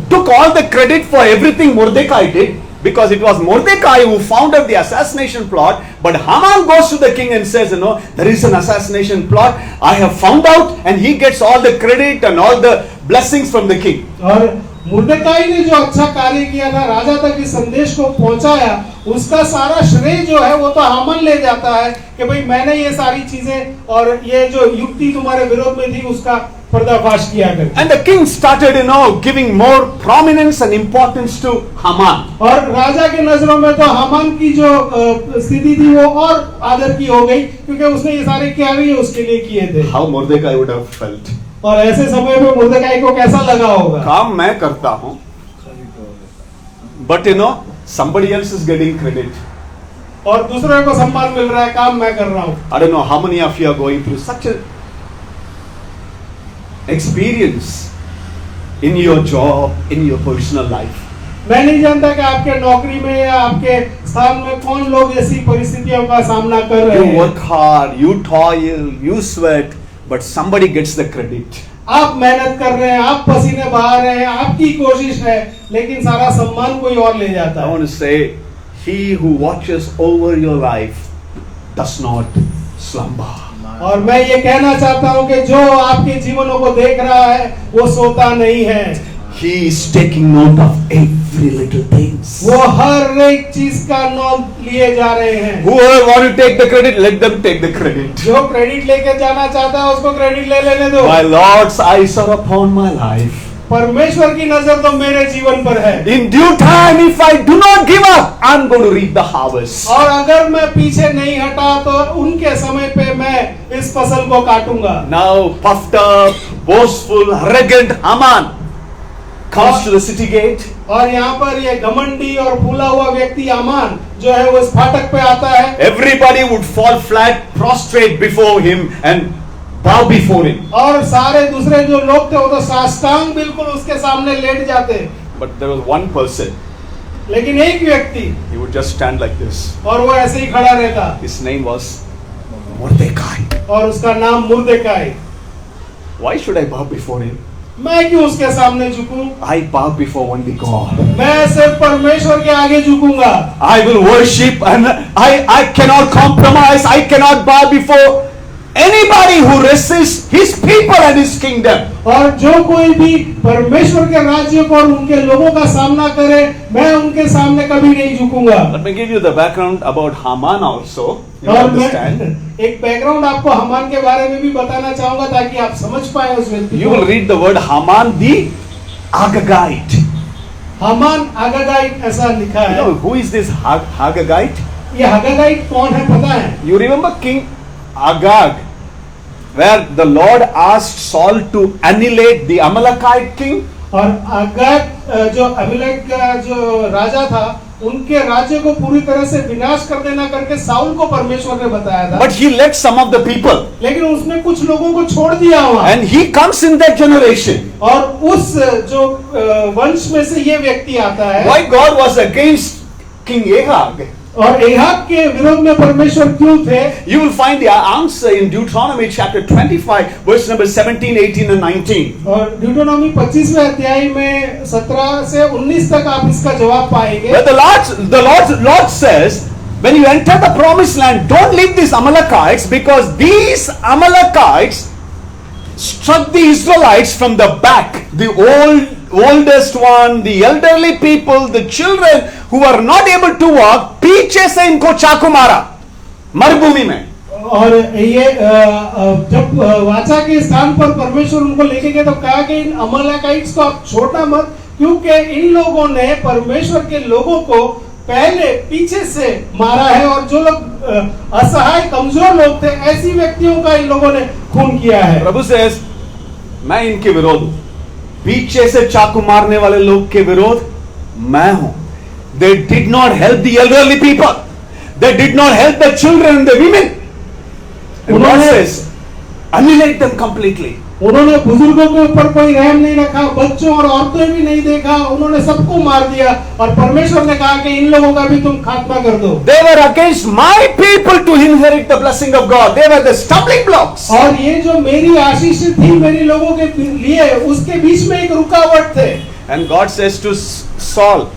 took all the credit for everything Mordecai did, because it was Mordecai who found out the assassination plot. But Haman goes to the king and says, you know, there is an assassination plot. I have found out, and he gets all the credit and all the blessings from the king. और मुर्देकाई ने जो अच्छा कार्य किया था, राजा तक इस संदेश को पहुंचाया, उसका सारा श्रेय जो है वो तो हामान ले जाता है कि भाई मैंने ये सारी चीजें और ये जो युक्ति तुम्हारे विरोध में थी उसका पर्दाफाश किया कर। And the king started, you know, giving more prominence and importance to Haman. और राजा के नजरों में तो हामान की जो स्थिति थी वो और आदर की हो गई क्योंकि उसने ये सारे कार्य उसके लिए किए थे। How Mordecai would have felt. और ऐसे समय में मुर्देकाई को कैसा लगा होगा? काम मैं करता हूं, but you know, somebody else is getting credit. और दूसरों को सम्मान मिल रहा है, काम मैं कर रहा हूँ। I don't know how many of you are going through such a experience in your job, in your personal life. मैं नहीं जानता कि आपके नौकरी में या आपके स्थान में कौन लोग ऐसी परिस्थितियों का सामना कर रहे You हैं। work hard, you toil, you sweat, but somebody gets the credit. आप मेहनत कर रहे हैं, आप पसीने बहा रहे हैं, आपकी कोशिश है, लेकिन सारा सम्मान कोई और ले जाता I है। want to say, he who watches over your life does not slumber. और मैं ये कहना चाहता हूँ कि जो आपके जीवनों को देख रहा है वो सोता नहीं है। He is taking note of every little things. वो हर एक चीज का नोट लिए जा रहे हैं। Whoever want to take the credit, let them take the credit. जो क्रेडिट लेके जाना चाहता है उसको क्रेडिट ले लेने दो। My Lord's eyes are upon my life. परमेश्वर की नजर तो मेरे जीवन पर है। In due time, if I do not give up, I'm going to reap the harvest. और अगर मैं पीछे नहीं हटा तो उनके समय पे मैं इस फसल को काटूंगा। Now, puffed up, boastful, arrogant Haman comes to the city gate. और यहाँ पर ये घमंडी और फूला हुआ व्यक्ति हामान जो है वो इस फाटक पे आता है। Everybody would fall flat, prostrate before him and bow before him. और सारे दूसरे जो लोग थे वो तो साष्टांग बिल्कुल उसके सामने लेट जाते। But there was one person, लेकिन एक व्यक्ति he would just stand like this. और वो ऐसे ही खड़ा रहता His name was Mordecai. और उसका नाम मुर्देकाई। Why should I bow before him? मैं क्यों उसके सामने झुकूं? I bow before only God. मैं सिर्फ परमेश्वर के आगे झुकूंगा। I will worship and I cannot compromise. I cannot bow before anybody who resists his people and his kingdom. और जो कोई भी परमेश्वर के राज्य को और उनके लोगों का सामना करे मैं उनके सामने कभी नहीं झुकूंगा। Let me give you the background about Haman also. You और understand? मैं एक बैकग्राउंड आपको हामान के बारे में भी बताना चाहूंगा ताकि आप समझ पाए उस व्यक्ति You को। will read the word Haman the Agagite. Haman आगागाइट ऐसा लिखा You है। know who is this Agagite? ये आगागाइट कौन है पता है? You remember King Agag, where the Lord asked Saul to annihilate the Amalekite king? और आगाग जो अमीलेक का जो राजा था उनके राज्य को पूरी तरह से विनाश कर देना करके साउल को परमेश्वर ने बताया था। But he left some of the people. लेकिन उसने कुछ लोगों को छोड़ दिया वहाँ। And he comes in that generation. और उस जो वंश में से ये व्यक्ति आता है। Why God was against King Ahab? और एहाब के विरोध में परमेश्वर क्यों थे? You will find the answer in Deuteronomy chapter 25, verse number 17, 18 and 19. और ड्यूटोनॉमी 25वें अध्याय में 17 से 19 तक आप इसका जवाब पाएंगे। Where the Lord says, when you enter the promised land, don't leave these Amalekites, because these Amalekites struck the Israelites from the back. The oldest one, the elderly people, the children who were not able to walk, पीछे से इनको चाकू मारा मरुभूमि में. और ये जब वाचा के स्थान पर परमेश्वर उनको लेके गए तो कहा कि इन अमलेकाइट्स को आप छोड़ना मत, क्योंकि इन लोगों ने परमेश्वर के लोगों को पहले पीछे से मारा है, और जो लोग असहाय कमजोर लोग थे ऐसी व्यक्तियों का इन लोगों ने खून किया है. प्रभु सेज मैं इनके विरोध हूं, पीछे से चाकू मारने वाले लोग के विरोध मैं हूं. They did not help the elderly people. They did not help the children and the women. And God says, annihilate them completely. उन्होंने बुजुर्गों के ऊपर कोई रहम नहीं रखा, बच्चों और औरतें भी नहीं देखा, उन्होंने सबको मार दिया, और परमेश्वर ने कहा कि इन लोगों का भी तुम खात्मा कर दो. They were against my people to inherit the blessing of God. They were the stumbling blocks. और ये जो मेरी आशीष थी मेरे लोगों के लिए, उसके बीच में एक रुकावट थे. And God says to Saul,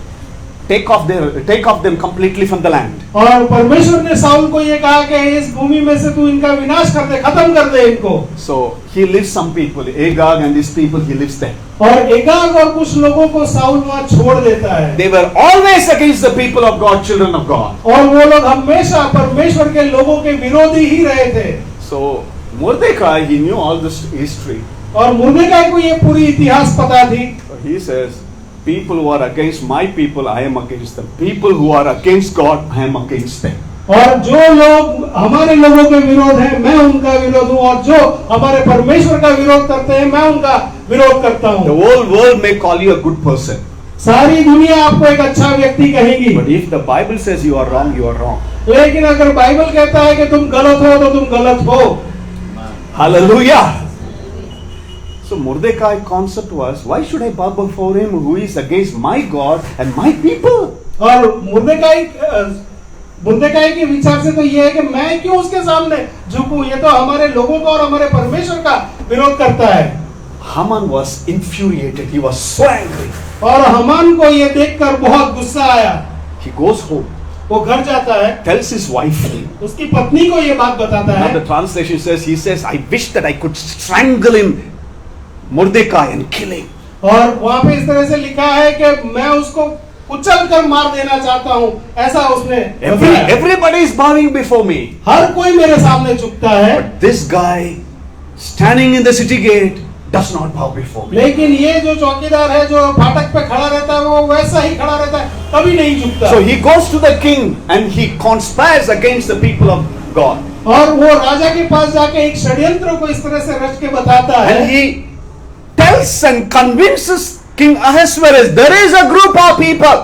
take off them completely from the land. और परमेश्वर ने साउल को ये कहा कि इस भूमि में से तू इनका विनाश कर दे, खत्म कर दे इनको. So he leaves some people, Agag and his people, he leaves them. और एगाग और कुछ लोगों को साउल वहां छोड़ देता है. They were always against the people of God, children of God. और वो लोग हमेशा परमेश्वर के लोगों के विरोधी ही रहे थे. So Mordecai, he knew all this history. और मुर्देकाई को ये पूरी इतिहास पता थी. So he says, people who are against my people, I am against them. People who are against God, I am against them. और जो लोग हमारे लोगों के विरोध हैं, मैं उनका विरोध हूँ, और जो हमारे परमेश्वर का विरोध करते हैं, मैं उनका विरोध करता हूँ. The whole world may call you a good person. सारी दुनिया आपको एक अच्छा व्यक्ति कहेगी. But if the Bible says you are wrong, you are wrong. लेकिन अगर बाइबल कहता है कि तुम गलत हो तो तुम गलत हो. Hallelujah. So Mordecai concept was, why should I bow before him who is against my God and my people? और मुर्देकाई के विचार से तो ये है कि मैं क्यों उसके सामने झुकूं, ये तो हमारे लोगों का और हमारे परमेश्वर का विरोध करता है. Haman was infuriated. He was so angry. और हमान को ये देखकर बहुत गुस्सा आया. He goes home. वो घर जाता है, Tells his wife. उसकी पत्नी को ये बात बताता Now है. the translation says, he says, I wish that I could strangle him, Mordecai, and kill him. और वहाँ पे इस तरह से लिखा है कि मैं उसको कुचल कर मार देना चाहता हूँ, ऐसा उसने बताया. Everybody is bowing before me. हर कोई मेरे सामने झुकता है. But this guy standing in the city gate does not bow before me. लेकिन ये जो चौकीदार है जो फाटक पे खड़ा रहता है, वो वैसा ही खड़ा रहता है, कभी नहीं झुकता. So he goes to the king and he conspires against the people of God. और वो राजा के पास जाके एक षड्यंत्र को इस तरह से रच के बताता है. And he tells and convinces King Ahasuerus, there is a group of people.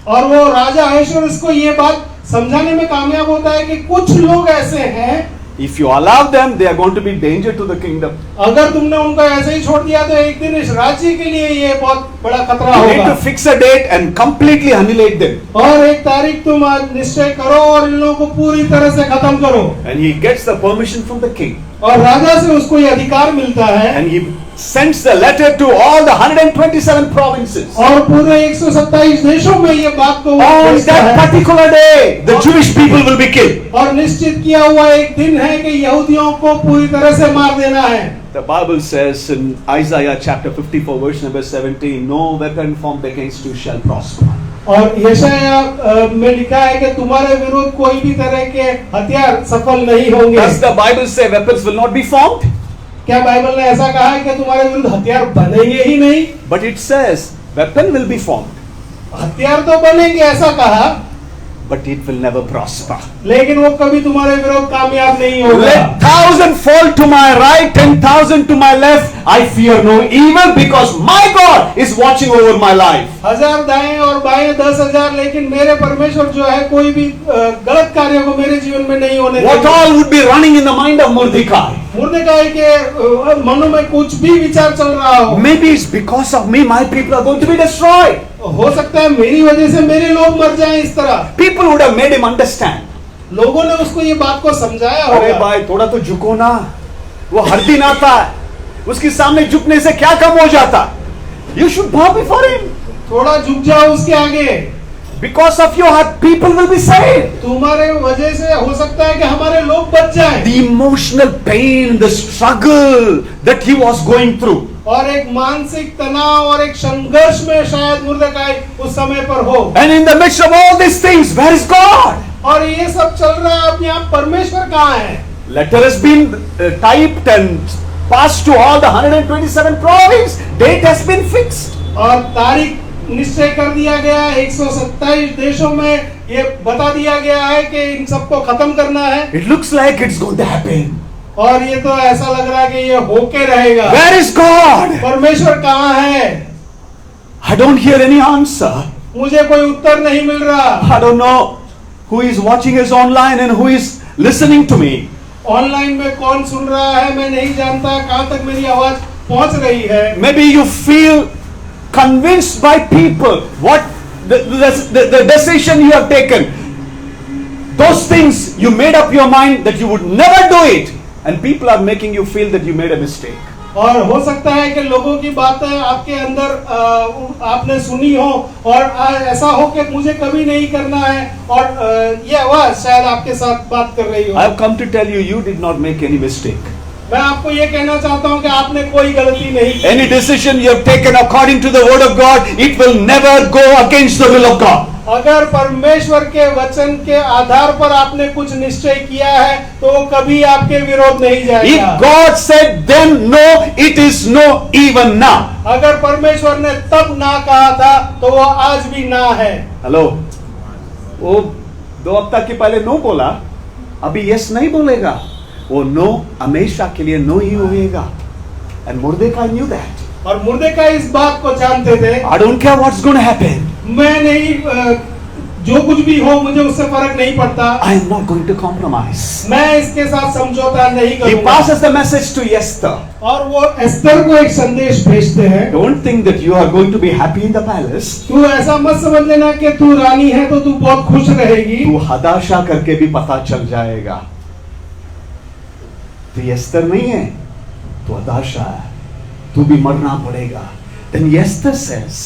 और वो राजा अहश्वेरोश को ये बात समझाने में कामयाब होता है कि कुछ लोग ऐसे हैं, If you allow them, they are going to be danger to the kingdom. अगर तुमने उनको ऐसे ही छोड़ दिया तो एक दिन इस राज्य के लिए ये बहुत बड़ा खतरा You need होगा. to fix a date and completely annihilate them. और एक तारीख तुम आज निश्चय करो और इन लोगों को पूरी तरह से खत्म करो. And he gets the permission from the king. और राजा से उसको ये अधिकार मिलता है. And he sends the letter to all the 127 provinces. और पूरे 127 देशों में ये बात को On भेजता that है. particular day, the Jewish people will be killed. और निश्चित किया हुआ एक दिन है कि यहूदियों को पूरी तरह से मार देना है. The Bible says in Isaiah chapter 54 verse number 17, no weapon formed against you shall prosper. और यशाया में लिखा है कि तुम्हारे विरुद्ध कोई भी तरह के हथियार सफल नहीं होंगे. Does the Bible say weapons will not be formed? क्या बाइबल ने ऐसा कहा है कि तुम्हारे विरुद्ध हथियार बनेंगे ही नहीं? But it says weapon will be formed, हथियार तो बनेंगे ऐसा कहा, but it will never prosper. लेकिन वो कभी तुम्हारे विरुद्ध कामयाब नहीं होगा. Let 1,000 fall to my right, 10,000 to my left. I fear no evil because my God is watching over my life. 1000 दाएं और बाएं 10,000, लेकिन मेरे परमेश्वर जो है कोई भी गलत कार्य को मेरे जीवन में नहीं होने What देंगे. all would be running in the mind of Mordecai? मुर्देकाई के मनों में कुछ भी विचार चल रहा हो. Maybe it's because of me, my people are going to be destroyed. हो सकता है मेरी वजह से मेरे लोग मर जाएं इस तरह. People would have made him understand. लोगों ने उसको ये बात को समझाया अरे होगा. भाई थोड़ा तो झुको ना, वो हर दिन आता है, उसके सामने झुकने से क्या कम हो जाता? You should bow before him. थोड़ा झुक जाओ उसके आगे. Because of your heart, people will be saved. तुम्हारे वजह से हो सकता है कि हमारे लोग बच जाएं। The emotional pain, the struggle that he was going through. और एक मानसिक तनाव और एक संघर्ष में शायद मुर्दकाई उस समय पर हो। And in the midst of all these things, where is God? और ये सब चल रहा है, अपने आप परमेश्वर कहाँ है? Letter has been typed and passed to all the 127 provinces. Date has been fixed. और तारीख निश्चय कर दिया गया है। 127 देशों में ये बता दिया गया है कि इन सबको खत्म करना है। It looks like it's going to happen. और ये तो ऐसा लग रहा है कि ये होके रहेगा। Where is God? परमेश्वर कहाँ है? I don't hear any answer. मुझे कोई उत्तर नहीं मिल रहा। I don't know who is watching us online and who is listening to me. Online में कौन सुन रहा है मैं नहीं जानता, कहाँ तक मेरी आवाज पहुंच रही है। Maybe you feel convinced by people what the decision you have taken. Those things you made up your mind that you would never do it, and people are making you feel that you made a mistake. और हो सकता है कि लोगों की बातें आपके अंदर आपने सुनी हो और ऐसा हो कि मुझे कभी नहीं करना है, और ये आवाज शायद आपके साथ बात कर रही हो। I have come to tell you, you did not make any mistake. मैं आपको ये कहना चाहता हूँ कि आपने कोई गलती नहीं की। Any decision you have taken according to the word of God, it will never go against the will of God. अगर परमेश्वर के वचन के आधार पर आपने कुछ निश्चय किया है तो वो कभी आपके विरोध नहीं जाएगा। If God said then no, it is no even now. अगर परमेश्वर ने तब ना कहा था तो वो आज भी ना है। हेलो, वो 2 हफ्ता के पहले नो बोला, अभी यस नहीं बोलेगा। वो नो हमेशा के लिए नो ही होएगा। And Mordecai knew that. और मुर्देकाई इस बात को जानते थे। I don't care what's going to happen. मैं नहीं, जो कुछ भी हो मुझे उससे फर्क नहीं पड़ता। I am not going to compromise. मैं इसके साथ समझौता नहीं He करूंगा। passes the message to Esther. और वो एस्तर को एक संदेश भेजते हैं। Don't think that you are going to be happy in the palace. तू ऐसा मत समझ लेना कि तू रानी है तो तू बहुत खुश रहेगी। तू हदाशा करके भी पता चल जाएगा। तू एस्तर नहीं है, तू हदाशा है, तू भी मरना पड़ेगा। Then Esther says,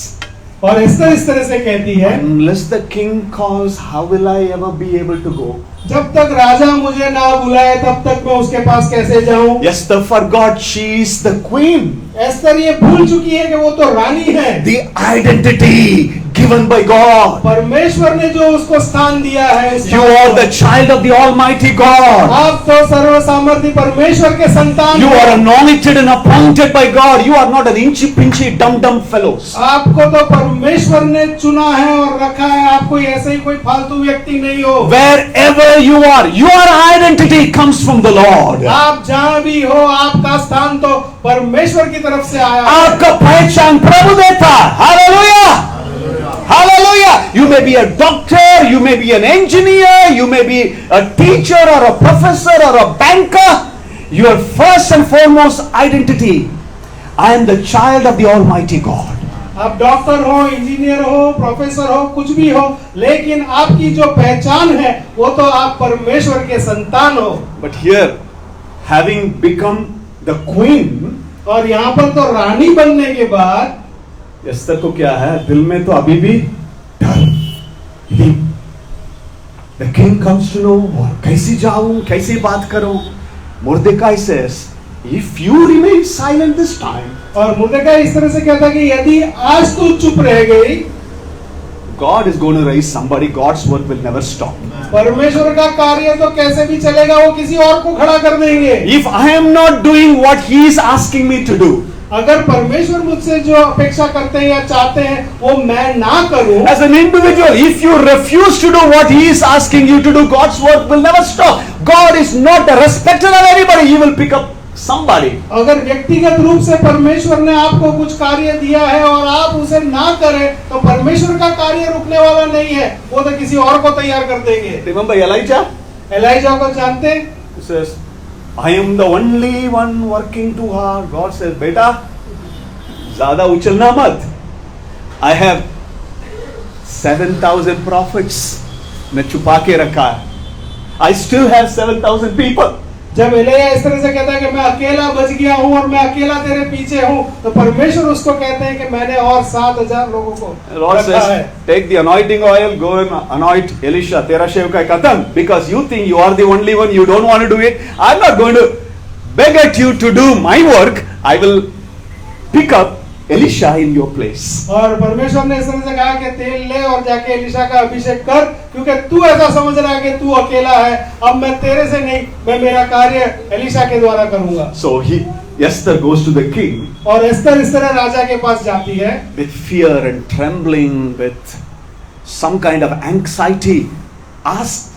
और एस्तर इस तरह से कहती है, unless the king calls, how will I ever be able to go? जब तक राजा मुझे ना बुलाए तब तक मैं उसके पास कैसे जाऊं? Esther forgot she is the queen. Esther ये भूल चुकी है कि वो तो रानी है। The identity given by God. परमेश्वर ने जो उसको स्थान दिया है, You are the child of the Almighty God. आप तो सर्वसामर्थी परमेश्वर के संतान You हो। are anointed and appointed by God. You are not an inchy pinchy dum fellows. आपको तो परमेश्वर ने चुना है और रखा है, आप कोई ऐसे ही कोई फालतू व्यक्ति नहीं हो। Wherever you are, your identity comes from the Lord. आप जहाँ भी हो आपका स्थान तो परमेश्वर की तरफ से आया है। आपका पहचान प्रभु देता है। Hallelujah. Hallelujah. You may be a doctor, you may be an engineer, you may be a teacher or a professor or a banker. Your first and foremost identity, I am the child of the Almighty God. आप doctor हो, engineer हो, professor हो, कुछ भी हो, लेकिन आपकी जो पहचान है वो तो आप परमेश्वर के संतान हो। But here, having become the queen, और यहाँ पर तो रानी बनने के बाद एस्तर को क्या है, दिल में तो अभी भी डर। The king comes to know, और कैसे जाऊं, कैसे बात करूं? Mordecai says, if you remain silent this time, और मुर्देकाई इस तरह से कहता कि यदि आज तू चुप रह गई, God is going to raise somebody. God's work will never stop. परमेश्वर का कार्य तो कैसे भी चलेगा, वो किसी और को खड़ा कर देंगे। If I am not doing what He is asking me to do, अगर परमेश्वर मुझसे जो अपेक्षा करते हैं या चाहते हैं वो मैं ना करूं, as an individual, if you refuse to do what He is asking you to do, God's work will never stop. God is not a respecter of anybody. He will pick up somebody. अगर व्यक्तिगत रूप से परमेश्वर ने आपको कुछ कार्य दिया है और आप उसे ना करें तो परमेश्वर का कार्य रुकने वाला नहीं है, वो तो किसी और को तैयार कर देंगे। Remember Elijah? एलाइजा को जानते हैं? He says, I am the only one working too hard. God says, बेटा ज़्यादा उछलना मत. I have 7,000 prophets मैं छुपा के रखा है. I still have 7,000 people. जब एलिया इस तरह से कहता है कि मैं अकेला बच गया हूँ और मैं अकेला तेरे पीछे हूँ, तो परमेश्वर उसको कहते हैं कि मैंने और 7,000 लोगों को Lord रखा है। says, take the anointing oil, go and anoint Elisha. Tera sevka hai khatam. Because you think you are the only one, you don't want to do it. I'm not going to beg at you to do my work. I will pick up Elisha in your place. और परमेश्वर ने इस तरह से कहा कि तेल ले और जाके एलिशा का अभिषेक कर, क्योंकि तू ऐसा समझ रहा है कि तू अकेला है, अब मैं तेरे से नहीं, मैं मेरा कार्य एलिशा के द्वारा करूंगा। So Esther goes to the king और एस्तर इस तरह राजा के पास जाती है with fear and trembling, with some kind of anxiety, asked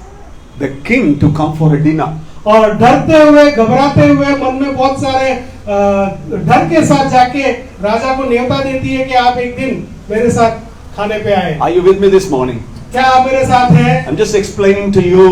the king to come for a dinner. और डरते हुए, घबराते हुए, मन में बहुत सारे डर के साथ जाके राजा को न्योता देती है कि आप एक दिन मेरे साथ खाने पे आए। Are you with me this morning? क्या आप मेरे साथ हैं? I'm just explaining to you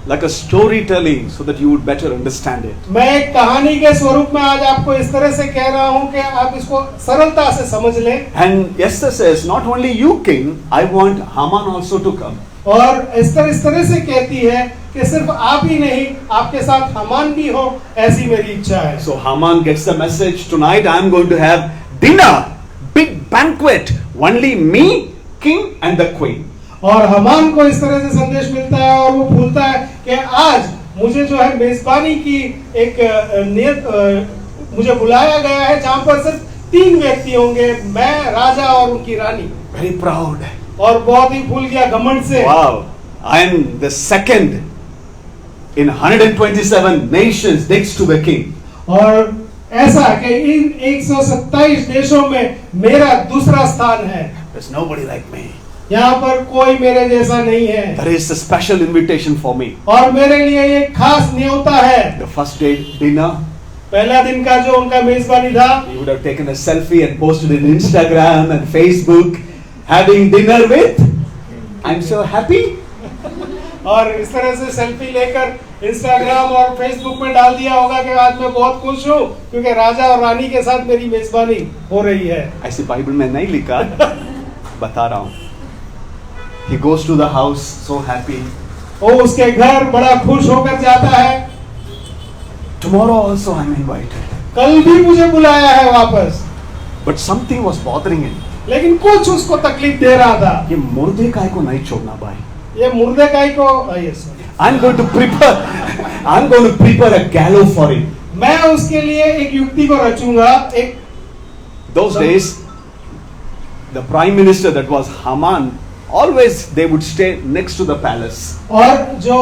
like a storytelling so that you would better understand it. मैं एक कहानी के स्वरूप में आज आपको इस तरह से कह रहा हूँ कि आप इसको सरलता से समझ लें। And Esther says, not only you king, I want Haman also to come. और एस्तर इस तरह से कहती है कि सिर्फ आप ही नहीं, आपके साथ हमान भी हो, ऐसी मेरी इच्छा है। So Haman gets the message, tonight I am going to have dinner, big banquet, only me, king and the queen. और हमान को इस तरह से संदेश मिलता है और वो भूलता है कि आज मुझे जो है मेजबानी की एक नियत मुझे बुलाया गया है, जहां पर सिर्फ 3 व्यक्ति होंगे, मैं, राजा और उनकी रानी। Very proud. और बहुत ही भूल गया घमंड से। Wow, I am the second in 127 nations next to the king. और ऐसा कि इन 127 देशों में मेरा दूसरा स्थान है। There's nobody like me. यहाँ पर कोई मेरे जैसा नहीं है। There is a special invitation for me. और मेरे लिए ये खास न्योता है। The first day dinner, पहला दिन का जो उनका मेजबानी था, you would have taken a selfie and posted it in Instagram and Facebook, having dinner with, I'm so happy. और इस तरह से सेल्फी लेकर इंस्टाग्राम और फेसबुक में डाल दिया होगा कि आज मैं बहुत खुश हूँ क्योंकि राजा और रानी के साथ मेरी मेजबानी हो रही है। ऐसे बाइबल में नहीं लिखा, बता रहा हूँ। He goes to the house so happy. वो उसके घर बड़ा खुश होकर जाता है। Tomorrow also I'm invited. कल भी मुझे बुलाया है वापस। But something was bothering him. लेकिन कुछ उसको तकलीफ दे रहा था। ये मुर्देकाई को नहीं छोड़ना भाई. ये मुर्देकाई को I'm going to prepare a gallows for him. मैं उसके लिए एक युक्ति को रचूंगा। एक Those days, the prime minister, that was Haman, always they would stay next to the palace. और जो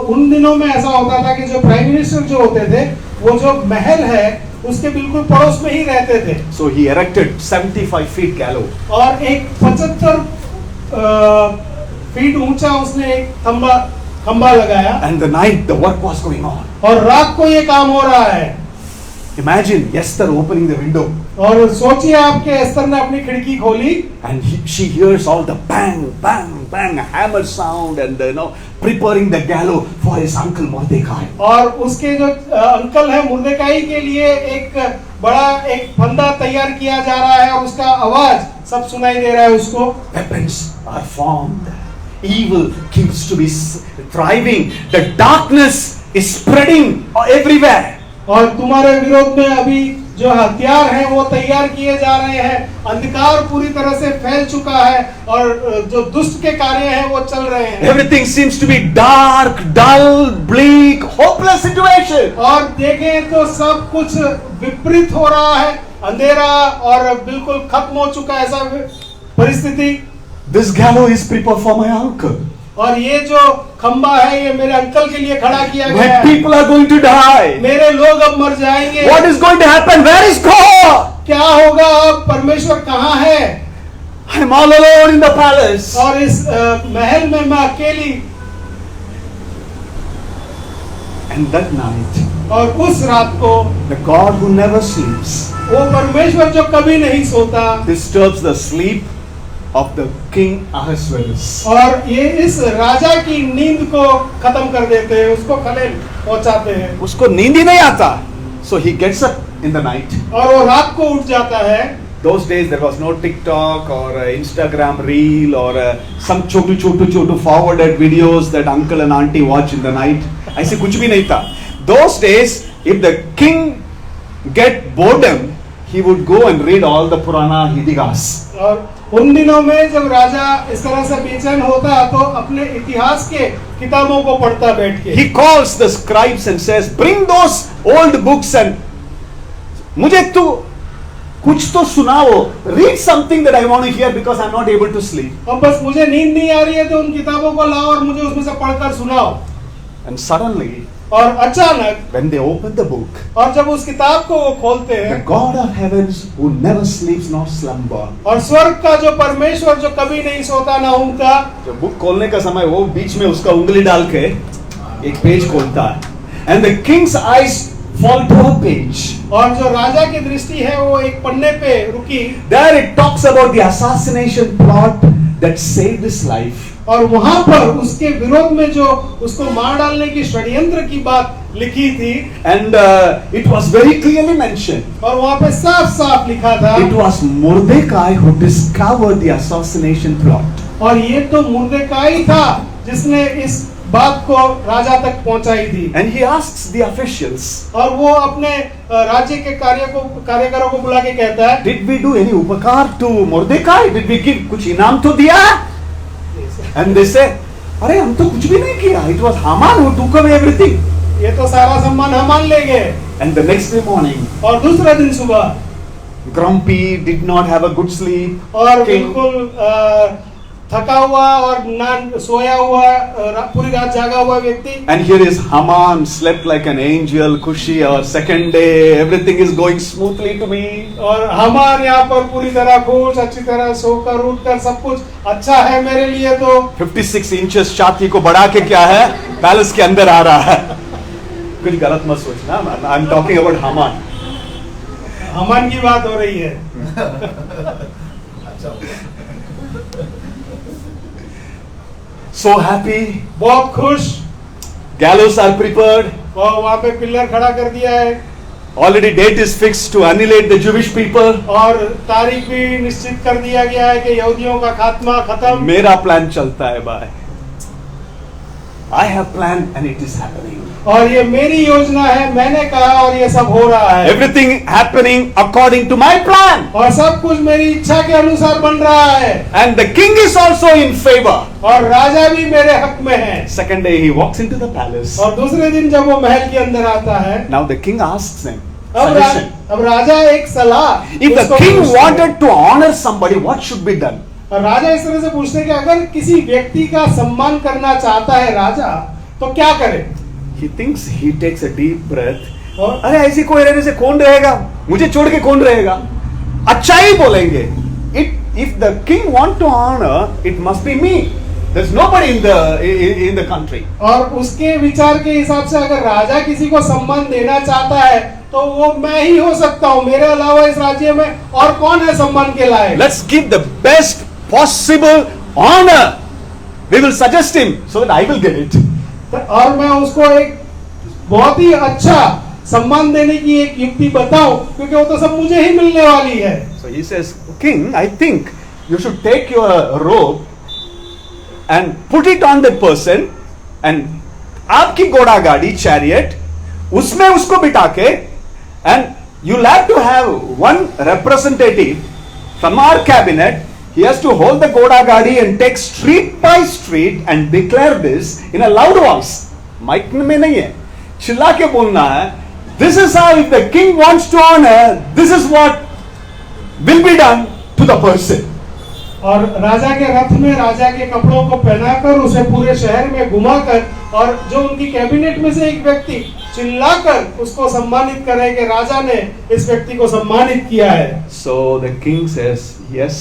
उन दिनों में ऐसा होता था कि जो प्राइम मिनिस्टर जो होते थे, वो जो महल है उसके बिल्कुल पड़ोस में ही रहते थे। So he erected 75 feet gallows. और एक 75 फीट ऊंचा उसने एक खंबा लगाया। And the night the work was going on. और रात को ये काम हो रहा है। Imagine Esther opening the window. और सोचिए आपके एस्तर ने अपनी खिड़की खोली। And she hears all the bang, bang, bang, hammer sound, and preparing the gallows for his uncle Mordecai. और उसके जो अंकल है मुर्देकाई के लिए एक बड़ा एक फंदा तैयार किया जा रहा है और उसका आवाज सब सुनाई दे रहा है उसको। Weapons are formed. Evil keeps to be thriving. The darkness is spreading everywhere. और तुम्हारे विरोध में अभी जो हथियार हैं वो तैयार किए जा रहे हैं। अंधकार पूरी तरह से फैल चुका है और जो दुष्ट के कार्य हैं वो चल रहे हैं। Everything seems to be dark, dull, bleak, hopeless situation. और देखें तो सब कुछ विपरीत हो रहा है, अंधेरा और बिल्कुल खत्म हो चुका है ऐसा परिस्थिति। This gallows is prepared for my uncle. और ये जो खंबा है ये मेरे अंकल के लिए खड़ा किया गया My है। people are going to die. मेरे लोग अब मर जाएंगे। What is going to happen? Where is God? क्या होगा अब? परमेश्वर कहाँ है? I'm all alone in the palace. और इस महल में मैं अकेली। And that night, और उस रात को the God who never sleeps वो परमेश्वर जो कभी नहीं सोता disturbs the sleep of the king Ahasuerus. और ये इस राजा की नींद को खत्म कर देते हैं, उसको खलेल पहुंचाते हैं। उसको नींद ही नहीं आता. So he gets up in the night. और वो रात को उठ जाता है। Those days there was no TikTok or Instagram reel or some chotu forwarded videos that uncle and auntie watch in the night. ऐसे कुछ भी नहीं था. Those days, if the king get boredom, he would go and read all the Purana Itigas. और उन दिनों में जब राजा इस तरह से बेचैन होता तो अपने इतिहास के किताबों को पढ़ता बैठ के। He calls the scribes and says, "Bring those old books and मुझे तू कुछ तो सुनाओ, read something that I want to hear because I'm not able to sleep." अब बस मुझे नींद नहीं आ रही है तो उन किताबों को लाओ और मुझे उसमें से पढ़कर सुनाओ। And suddenly, और अचानक when they open the book, और जब उस किताब को वो खोलते the हैं God of heavens who never sleeps nor slumber, और स्वर्ग का जो परमेश्वर जो कभी नहीं सोता ना ऊँगता, जब बुक खोलने का समय वो बीच में उसका उंगली डाल के एक पेज खोलता है, and the king's eyes fall to a page. और जो राजा की दृष्टि है वो एक पन्ने पे रुकी। There it talks about the assassination plot that saved his life. और वहां पर उसके विरोध में जो उसको मार डालने की षड्यंत्र की बात लिखी थी। And it was very clearly mentioned. और वहां पे साफ साफ लिखा था। It was Mordecai who discovered the assassination plot. और ये तो मुर्देकाई था जिसने इस बात को राजा तक पहुंचाई थी। And he asks the officials, और वो अपने राज्य के कार्यकरों को बुला के कहता है, "Did we do any upakar to Mordecai? Did we give कुछ इनाम तो दिया?" And they say, "अरे हम तो कुछ भी नहीं किया. It was Haman who took away everything." ये तो सारा सम्मान हामान ले गए। And the next day morning, और दूसरे दिन सुबह grumpy, did not have a good sleep, और king बिल्कुल थका हुआ और ना सोया हुआ पूरी रात जागा हुआ व्यक्ति। and here is Haman slept like an angel, Kushi, or second day everything is going smoothly to me. और हमारे यहाँ पर पूरी तरह खुश अच्छी तरह सोकर उठकर सब कुछ अच्छा है मेरे लिए। तो 56 इंचेस छाती को बढ़ा के क्या है, पैलेस के अंदर आ रहा है। कुछ गलत मत सोचना, I am talking about Haman. Haman की बात हो रही है। So happy, बहुत खुश। gallows are prepared, और वहाँ पे पिलर खड़ा कर दिया है already date is fixed to annihilate the Jewish people. और तारीख भी निश्चित कर दिया गया है कि यहूदियों का खात्मा खत्म। मेरा प्लान चलता है भाई, I have planned and it is happening. और ये मेरी योजना है, मैंने कहा और ये सब हो रहा है। Everything happening according to my plan. और सब कुछ मेरी इच्छा के अनुसार बन रहा है। And the king is also in favor. और राजा भी मेरे हक में है। Second day he walks into the palace. और दूसरे दिन जब वो महल के अंदर आता है, Now the king asks him, अब suggestion. राजा एक सलाह। If the उसको king पूछता है। wanted to honor somebody, what should be done? और राजा इस तरह से पूछते हैं कि अगर किसी व्यक्ति का सम्मान करना चाहता है राजा, तो क्या करे? He thinks, he takes a deep breath. और अरे ऐसी कोई रहने से कौन रहेगा, मुझे छोड़ के कौन रहेगा, अच्छा ही बोलेंगे. If the king want to honor, it must be me. There's nobody in the country. और उसके विचार के हिसाब से अगर राजा किसी को सम्मान देना चाहता है तो वो मैं ही हो सकता हूँ, मेरे अलावा इस राज्य में और कौन है सम्मान के लायक? Let's give the best possible honor. We will suggest him so that I will get it. और मैं उसको एक बहुत ही अच्छा सम्मान देने की एक युक्ति बताऊं, क्योंकि वो तो सब मुझे ही मिलने वाली है। So he says, King, I think you should take your robe and put it on that person and आपकी घोड़ा गाड़ी chariot उसमें उसको बिठा के and you'll have to have one representative from our cabinet. He has to hold the Goda Gadi and take street by street and declare this in a loud voice. Mic में नहीं है, चिल्ला के बोलना है. This is how, if the king wants to honor, this is what will be done to the person. और राजा के रथ में राजा के कपड़ों को पहनाकर उसे पूरे शहर में घुमाकर और जो उनकी कैबिनेट में से एक व्यक्ति चिल्लाकर उसको सम्मानित करे कि राजा ने इस व्यक्ति को सम्मानित किया है। So the king says, yes,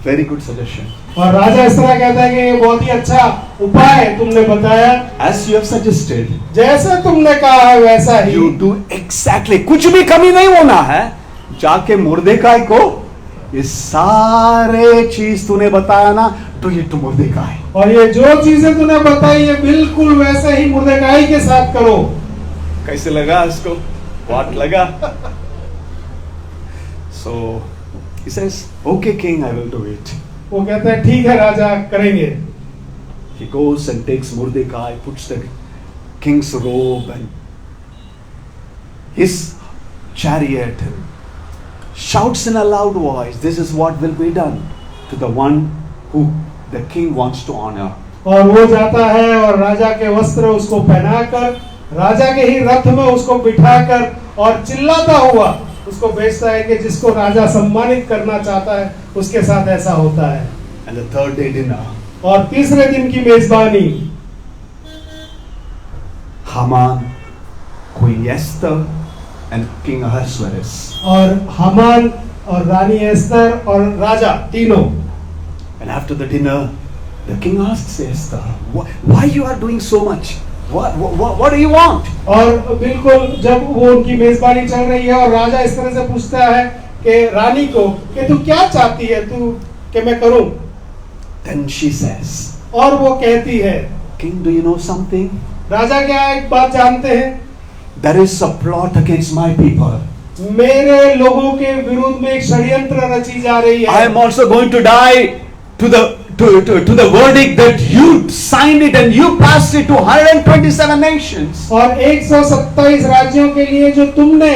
very good suggestion. और राजा इस तरह कहता है कि ये बहुत ही अच्छा उपाय तुमने बताया। As you have suggested, जैसे तुमने कहा है वैसा ही। you do exactly. कुछ भी कमी नहीं होना है। जाके मुर्देकाई को ये सारे चीज तूने बताया ना, तो ये तुम मुर्देकाई। और ये जो चीजें तूने बताई ये बिल्कुल वैसे ही मुर्देकाई के साथ करो। कैसे लगा इसको? वाट लगा? So he says, okay king, I will do it. वो कहता है ठीक है राजा, करेंगे। He goes and takes Mordecai, puts the king's robe and his chariot, shouts in a loud voice, "This is what will be done to the one who the king wants to honor." और वो जाता है और राजा के वस्त्र उसको पहनाकर, राजा के ही रथ में उसको बिठाकर और चिल्लाता हुआ उसको भेजता है कि जिसको राजा सम्मानित करना चाहता है उसके साथ ऐसा होता है। And the third day dinner, और तीसरे दिन की मेजबानी, Haman, Queen Esther, and King Ahasuerus. और हामान और रानी एस्तर और राजा तीनों। And after the dinner, the king asks Esther, "Why you are doing so much? What do you want?" और बिल्कुल जब वो उनकी मेजबानी चल रही है और राजा इस तरह से पूछता है कि रानी को कि तू क्या चाहती है, तू कि मैं करूं? Then she says, और वो कहती है, "King, do you know something? राजा क्या एक बात जानते हैं? There is a plot against my people. मेरे लोगों के विरुद्ध में एक षड्यंत्र रची जा रही I है। am also going to die to the verdict that you signed it and you passed it to 127 nations." और 127 राज्यों के लिए जो तुमने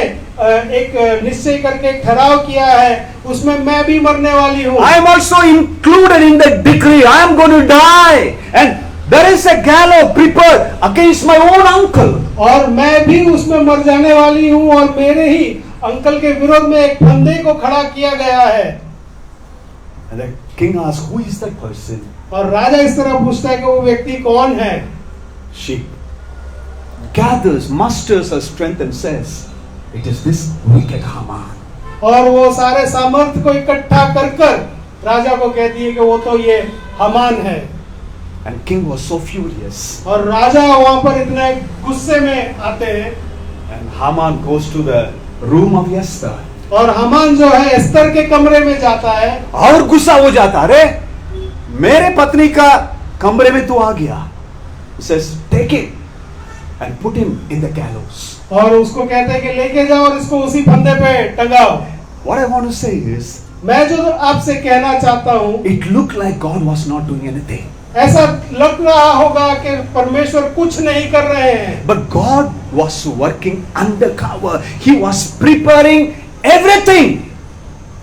एक निश्चय करके ठहराव किया है उसमें मैं भी मरने वाली हूँ। I am also included in the decree. I am going to die, and there is a gallows prepared against my own uncle. और मैं भी उसमें मर जाने वाली हूँ और मेरे ही अंकल के विरोध में एक फंदे को खड़ा किया गया है। And the king asks, "Who is that person?" और राजा इस तरह पूछता है कि वो व्यक्ति कौन है? She gathers, musters her strength and says, "It is this wicked Haman." और वो सारे सामर्थ्य को इकट्ठा कर कर राजा को कहती है कि वो तो ये हामान है। And king was so furious. और राजा वहां पर इतने गुस्से में आते हैं। And Haman goes to the room of Esther. और हामान जो है एस्तर के कमरे में जाता है और गुस्सा हो जाता, अरे मेरे पत्नी का कमरे में तू आ गया. He says, "Take him and put him in the gallows." और उसको कहते हैं कि लेके जाओ और इसको उसी फंदे पे टंगाओ। What I want to say is, मैं जो आपसे कहना चाहता हूँ, it looked like God was not doing anything. ऐसा लग रहा होगा कि परमेश्वर कुछ नहीं कर रहे हैं, But God was working undercover. He was preparing everything.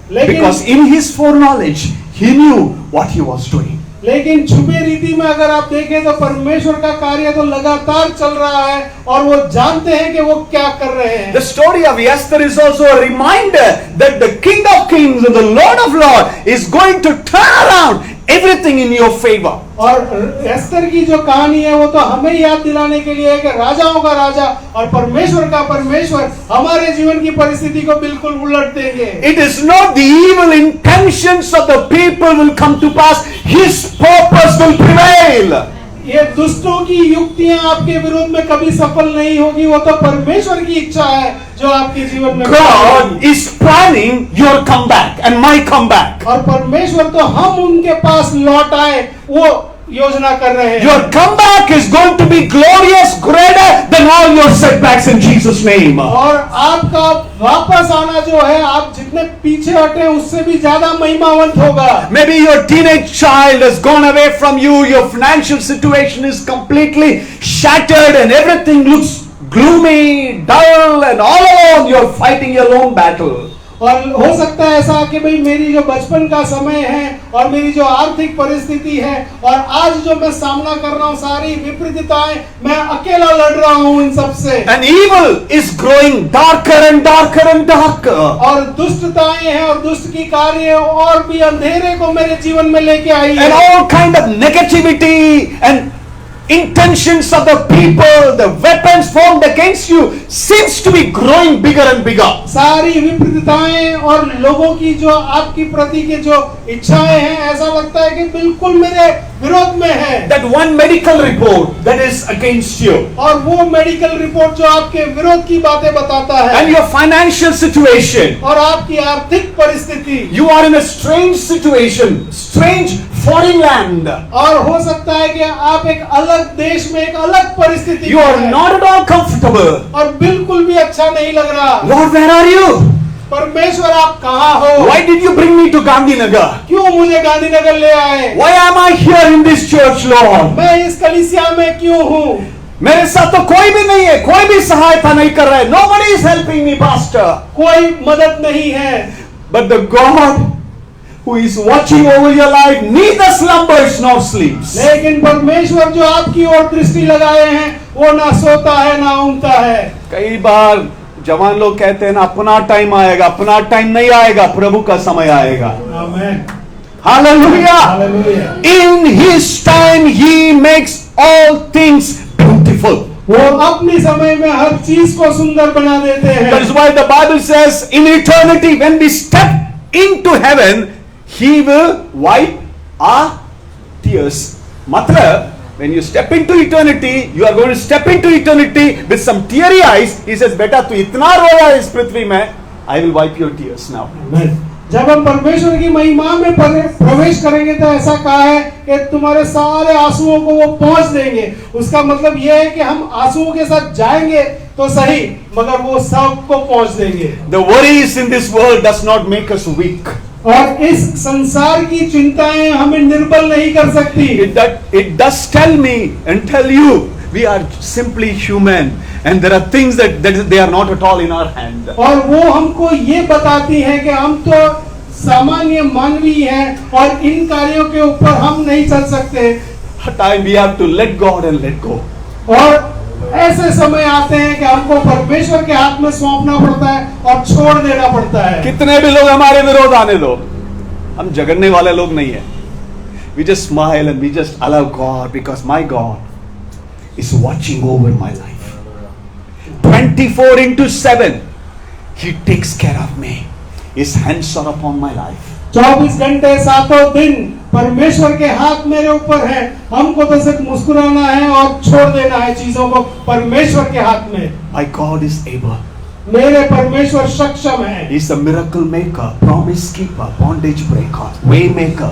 Because लेकिन in his foreknowledge, he knew what he was doing. लेकिन छुपे रीति में अगर आप देखें तो परमेश्वर का कार्य तो लगातार चल रहा है और वो जानते हैं कि वो क्या कर रहे हैं। The story of Esther is also a reminder that the King of Kings and the Lord of Lords is going to turn around everything in your favor. और एस्तर की जो कहानी है वो तो हमें याद दिलाने के लिए है कि राजाओं का राजा और परमेश्वर का परमेश्वर हमारे जीवन की परिस्थिति को बिल्कुल उलट देंगे। It is not the evil intentions of the people will come to pass. His purpose will prevail. ये दुष्टों की युक्तियां आपके विरोध में कभी सफल नहीं होगी, वो तो परमेश्वर की इच्छा है जो आपके जीवन में God is planning your comeback and my comeback. और परमेश्वर तो हम उनके पास लौट आए वो योजना कर रहे हैं। Your comeback is going to be glorious, greater than all your setbacks in Jesus' name. और आपका वापस आना जो है आप जितने पीछे हटे उससे भी ज्यादा महिमावंत होगा। Maybe your teenage child has gone away from you, your financial situation is completely shattered and everything looks gloomy, dull, and all alone you're fighting your own battle. और हो सकता है ऐसा कि भाई मेरी जो बचपन का समय है और मेरी जो आर्थिक परिस्थिति है और आज जो मैं सामना कर रहा हूँ सारी विपरीतताएं, मैं अकेला लड़ रहा हूँ इन सब से। And evil is growing darker and darker and darker. और दुष्टताएं हैं और दुष्ट की कार्य और भी अंधेरे को मेरे जीवन में लेके आई है। And all kind of negativity and intentions of the people, the weapons formed against you seems to be growing bigger and bigger. सारी विपरीतताएं और लोगों की जो आपकी प्रति के जो इच्छाएं हैं ऐसा लगता है कि बिल्कुल मेरे विरोध में है। That one medical report that is against you. और वो मेडिकल रिपोर्ट जो आपके विरोध की बातें बताता है। And your financial situation. और आपकी आर्थिक परिस्थिति। You are in a strange situation, strange foreign land. और हो सकता है कि आप एक अलग देश में एक अलग परिस्थिति You में are हैं। not at all comfortable. और बिल्कुल भी अच्छा नहीं लग रहा। Lord, where are you? परमेश्वर आप कहाँ हो? Why did you bring me to Gandhinagar? क्यों मुझे गांधीनगर ले आए? Why am I here in this church, Lord? मैं इस कलीसिया में क्यों हूँ? मेरे साथ तो कोई भी नहीं है, कोई भी सहायता नहीं कर रहा है. Nobody is helping me, pastor. कोई मदद नहीं है. But the God who is watching over your life neither slumbers nor sleeps. लेकिन परमेश्वर जो आपकी ओर दृष्टि लगाए हैं वो ना सोता है ना ऊँगता है. कई बार जवान लोग कहते हैं ना, अपना टाइम आएगा. अपना टाइम नहीं आएगा, प्रभु का समय आएगा. आमेन. Hallelujah. Hallelujah. In his time he makes all things beautiful. वो अपनी समय में हर चीज को सुंदर बना देते हैं. That is why the Bible says in eternity when we step into heaven he will wipe our tears. मतलब when you step into eternity, you are going to step into eternity with some teary eyes. He says, बेटा तू इतना रोया इस पृथ्वी में, I will wipe your tears now. जब हम परमेश्वर की महिमा में प्रवेश करेंगे तो ऐसा कहा है कि तुम्हारे सारे आंसुओं को वो पोंछ देंगे. उसका मतलब यह है कि हम आंसुओं के साथ जाएंगे तो सही, मगर वो सब को पोंछ देंगे. The worries in this world does not make us weak. और इस संसार की चिंताएं हमें निर्बल नहीं कर सकती. It does tell me and tell you we are simply human and there are things that they are not at all in our hand. और वो हमको ये बताती है कि हम तो सामान्य मानवीय हैं और इन कार्यों के ऊपर हम नहीं चल सकते. Time we have to let God and let go. और ऐसे समय आते हैं कि हमको परमेश्वर के हाथ में सौंपना पड़ता है और छोड़ देना पड़ता है. कितने भी लोग हमारे विरोध आने दो, हम झगड़ने वाले लोग नहीं है. We just smile and we just allow God because my God is watching over my life. 24/7 He takes care of me. His hands are upon my life. 24 घंटे सातों दिन परमेश्वर के हाथ मेरे ऊपर है. हमको तो सिर्फ मुस्कुराना है और छोड़ देना है चीजों को परमेश्वर के हाथ में. My God is able. मेरे परमेश्वर सक्षम है. He is a miracle maker, promise keeper, bondage breaker, way maker.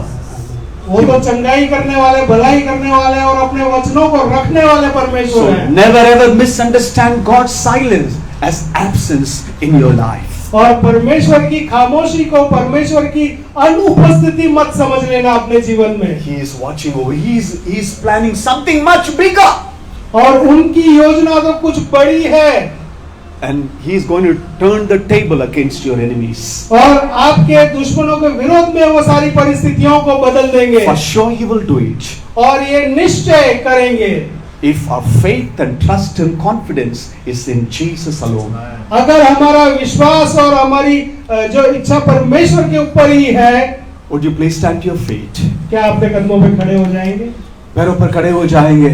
वो तो चंगाई करने वाले, भलाई करने वाले और अपने वचनों को रखने वाले परमेश्वर हैं. Never ever misunderstand God's silence as absence in your life. और परमेश्वर की खामोशी को परमेश्वर की अनुपस्थिति मत समझ लेना अपने जीवन में. He is watching over. He is planning something much bigger. और उनकी योजना तो कुछ बड़ी है. And he is going to turn the table against your enemies. और आपके दुश्मनों के विरोध में वो सारी परिस्थितियों को बदल देंगे. For sure he will do it. और ये निश्चय करेंगे. If our faith and trust and confidence is in Jesus alone. अगर हमारा विश्वास और हमारी जो इच्छा परमेश्वर के ऊपर ही है. Would you please stand to your feet? क्या अपने कदमों पे खड़े हो जाएंगे? पैरों पर खड़े हो जाएंगे.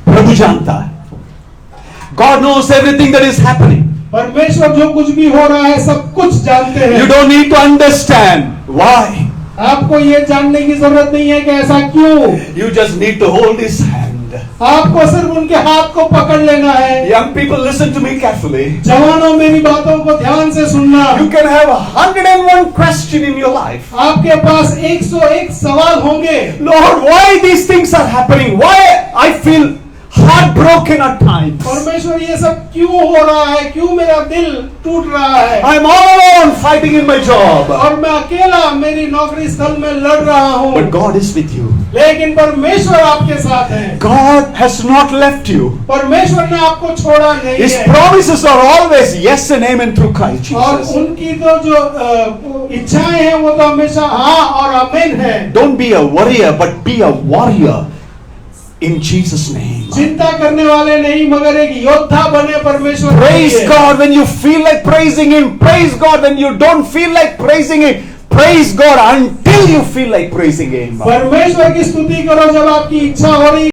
प्रभु जानता है. God knows everything that is happening. परमेश्वर जो कुछ भी हो रहा है सब कुछ जानते हैं. You don't need to understand why. आपको ये जानने की जरूरत नहीं है कि ऐसा क्यों. You just need to hold his hand. आपको सिर्फ उनके हाथ को पकड़ लेना है. Young people, listen to me carefully. जवानों मेरी बातों को ध्यान से सुनना. You can have 101 question in your life. आपके पास 101 सवाल होंगे. Lord, why these things are happening? Why I feel heartbroken at times? परमेश्वर ये सब क्यों हो रहा है? क्यों मेरा दिल टूट रहा है? I am all alone fighting in my job. और मैं अकेला मेरी नौकरी स्थल में लड़ रहा हूँ. But God is with you. लेकिन परमेश्वर आपके साथ है. God has not left you. परमेश्वर ने आपको छोड़ा नहीं His है. promises are always yes and amen through Christ और Jesus. उनकी तो जो इच्छाएं हैं वो तो हमेशा हाँ और आमीन है. Don't be a worrier, but be a warrior in Jesus' name. चिंता करने वाले नहीं मगर एक योद्धा बने परमेश्वर के Praise लिए. God when you feel like praising Him. Praise God when you don't feel like praising Him. Praise God until you feel like praising Him. परमेश्वर की स्तुति करो जब आपकी इच्छा हो रही